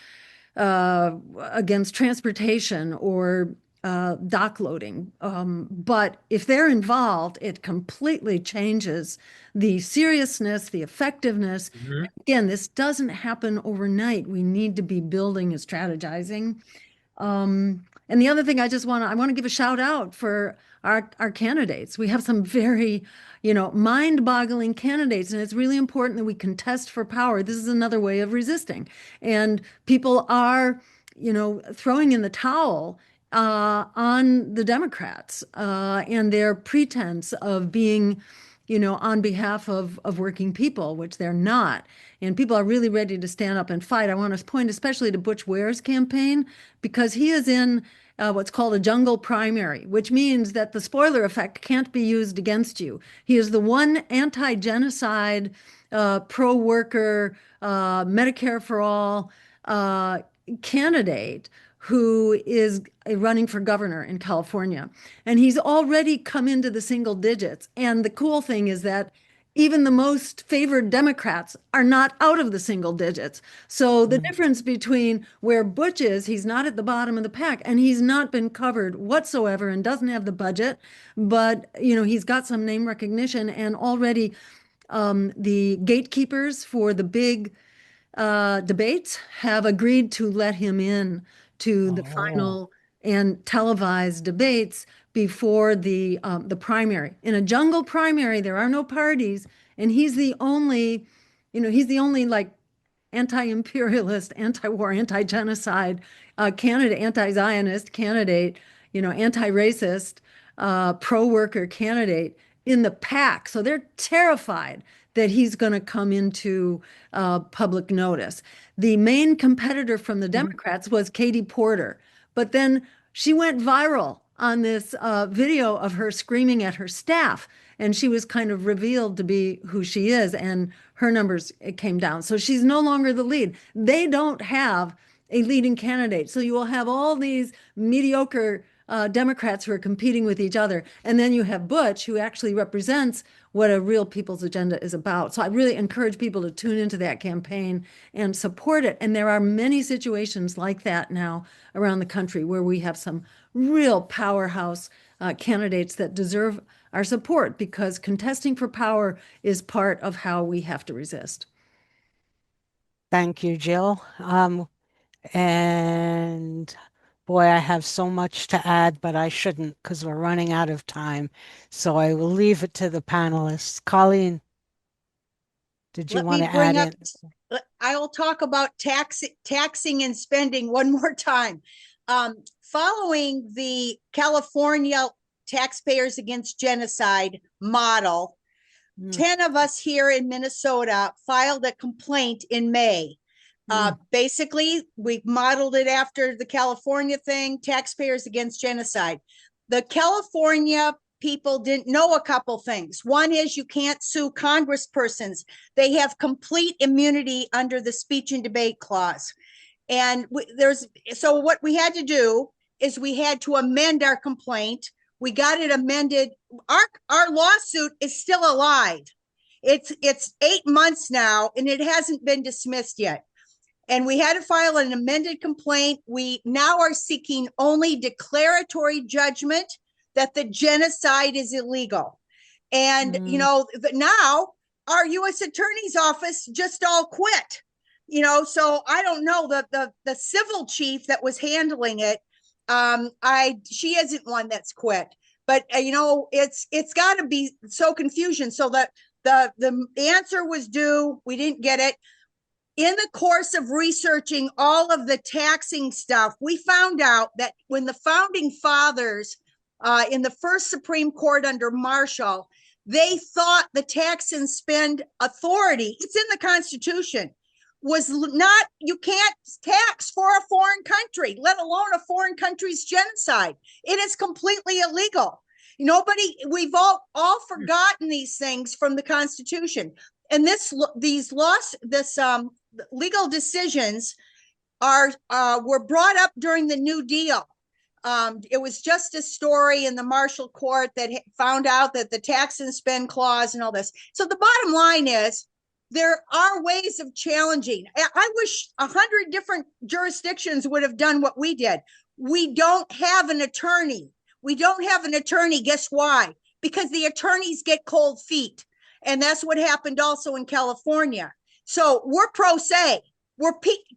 against transportation or dock loading. But if they're involved, it completely changes the seriousness, the effectiveness. Again, this doesn't happen overnight. We need to be building and strategizing. And the other thing I want to give a shout out for our candidates. We have some very, mind-boggling candidates, and it's really important that we contest for power. This is another way of resisting. And people are, throwing in the towel on the Democrats and their pretense of being, on behalf of working people, which they're not. And people are really ready to stand up and fight. I want to point especially to Butch Ware's campaign because he is in what's called a jungle primary, which means that the spoiler effect can't be used against you. He is the one anti-genocide, pro-worker, Medicare for all candidate who is running for governor in California. And he's already come into the single digits. And the cool thing is that even the most favored Democrats are not out of the single digits. So the difference between where Butch is, he's not at the bottom of the pack and he's not been covered whatsoever and doesn't have the budget, but he's got some name recognition and already the gatekeepers for the big debates have agreed to let him in to the final and televised debates before the primary. In a jungle primary, there are no parties, and he's the only, like anti-imperialist, anti-war, anti-genocide candidate, anti-Zionist candidate, anti-racist, pro-worker candidate in the pack. So they're terrified that he's going to come into public notice. The main competitor from the Democrats was Katie Porter, but then she went viral on this video of her screaming at her staff, and she was kind of revealed to be who she is, and her numbers came down. So she's no longer the lead. They don't have a leading candidate. So you will have all these mediocre Democrats who are competing with each other. And then you have Butch, who actually represents what a real people's agenda is about. So I really encourage people to tune into that campaign and support it. And there are many situations like that now around the country where we have some real powerhouse candidates that deserve our support because contesting for power is part of how we have to resist. Thank you, Jill. And boy, I have so much to add, but I shouldn't because we're running out of time. So I will leave it to the panelists. Colleen, did you Let want me to add bring up, in? I will talk about taxing and spending one more time. Following the California Taxpayers Against Genocide model, 10 of us here in Minnesota filed a complaint in May. Basically, we modeled it after the California thing, Taxpayers Against Genocide. The California people didn't know a couple things. One is you can't sue congresspersons. They have complete immunity under the speech and debate clause. And so what we had to do is we had to amend our complaint. We got it amended. Our lawsuit is still alive. It's 8 months now, and it hasn't been dismissed yet. And we had to file an amended complaint. We now are seeking only declaratory judgment that the genocide is illegal. And, now our U.S. Attorney's Office just all quit. So I don't know, the civil chief that was handling it, she isn't one that's quit. But, it's got to be so confusion. So that the answer was due. We didn't get it. In the course of researching all of the taxing stuff, we found out that when the founding fathers in the first Supreme Court under Marshall, they thought the tax and spend authority, it's in the Constitution, was not, you can't tax for a foreign country, let alone a foreign country's genocide. It is completely illegal. We've all forgotten these things from the Constitution. And these legal decisions were brought up during the New Deal. It was just a story in the Marshall Court that found out that the tax and spend clause and all this. So the bottom line is there are ways of challenging. I wish 100 different jurisdictions would have done what we did. We don't have an attorney. Guess why? Because the attorneys get cold feet. And that's what happened also in California. So we're pro se.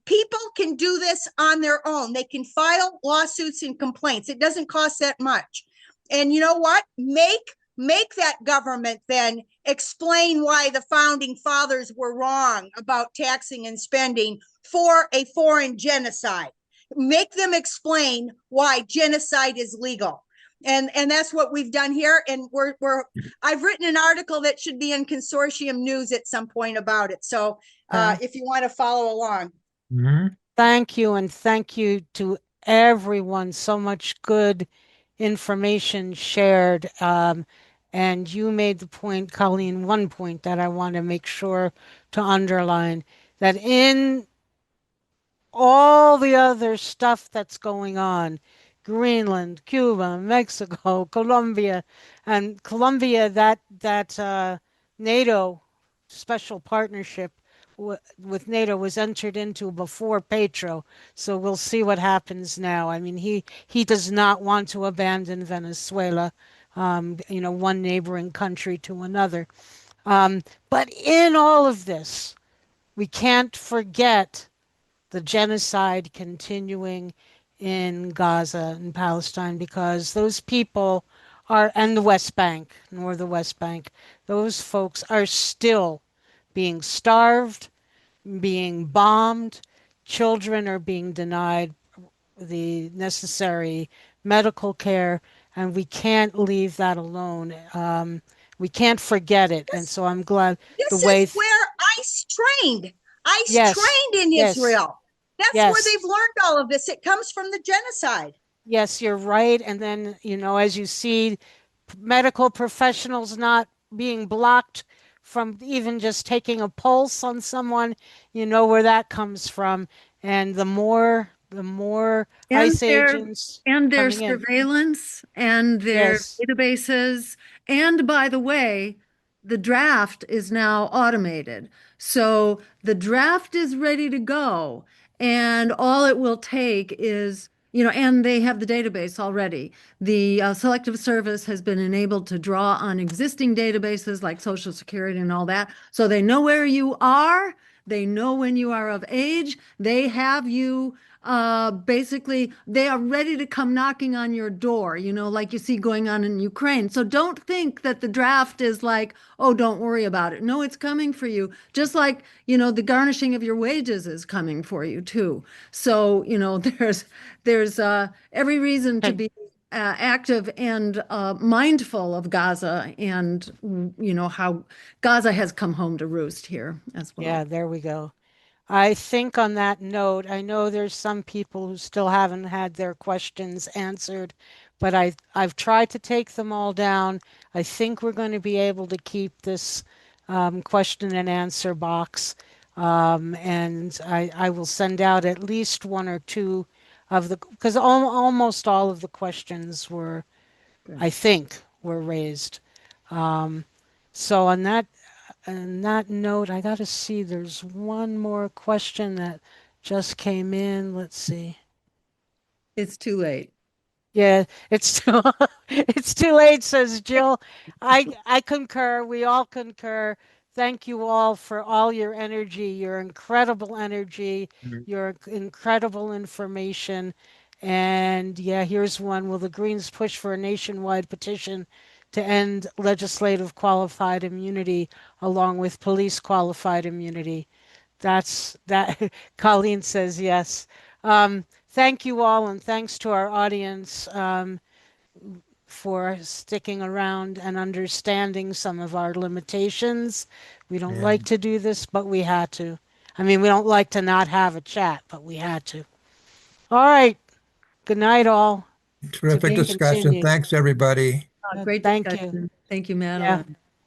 People can do this on their own. They can file lawsuits and complaints. It doesn't cost that much. And you know what? Make that government then explain why the founding fathers were wrong about taxing and spending for a foreign genocide. Make them explain why genocide is legal. And that's what we've done here. And I've written an article that should be in Consortium News at some point about it. So if you want to follow along. Mm-hmm. Thank you. And thank you to everyone. So much good information shared. And you made the point, Colleen, one point that I want to make sure to underline, that in all the other stuff that's going on, Greenland, Cuba, Mexico, Colombia, and Colombia, that NATO special partnership with NATO was entered into before Petro. So we'll see what happens now. I mean, he does not want to abandon Venezuela, one neighboring country to another. But in all of this, we can't forget the genocide continuing in Gaza and Palestine, because those people and the West Bank, nor the West Bank, those folks are still being starved, being bombed. Children are being denied the necessary medical care, and we can't leave that alone. We can't forget it. And so I'm glad the This way. is where ICE trained. ICE Yes, trained in yes, Israel. That's where yes. they've learned all of this. It comes from the genocide. Yes, you're right. And then, as you see, medical professionals not being blocked from even just taking a pulse on someone, you know where that comes from. And the more And ICE their agents and their coming in. surveillance and their Yes, databases. And by the way, the draft is now automated. So the draft is ready to go. And all it will take is, and they have the database already. The Selective Service has been enabled to draw on existing databases like Social Security and all that. So they know where you are. They know when you are of age. They have you basically, they are ready to come knocking on your door, like you see going on in Ukraine. So don't think that the draft is like, oh, don't worry about it. No, it's coming for you. Just like, the garnishing of your wages is coming for you too. So, there's every reason to and be active and mindful of Gaza and, how Gaza has come home to roost here as well. yeah, there we go. I think on that note, I know there's some people who still haven't had their questions answered, but I've tried to take them all down. I think we're going to be able to keep this question and answer box, and I will send out at least one or two of because almost all of the questions I think, were raised. Um, so on that note, I got to see, there's one more question that just came in. Let's see. It's too late. Yeah, it's too it's too late, says Jill. I concur. We all concur. Thank you all for all your energy, your incredible energy, your incredible information. And yeah, here's one. Will the Greens push for a nationwide petition to end legislative qualified immunity along with police qualified immunity? That's that. Colleen says yes. Thank you all, and thanks to our audience for sticking around and understanding some of our limitations. We don't Yeah. like to do this, but we had to. I mean, we don't like to not have a chat, but we had to. All right. Good night, all. To Terrific be discussion. continued. Thanks, everybody. Great Thank you. discussion. Thank you, Yeah. Madeline.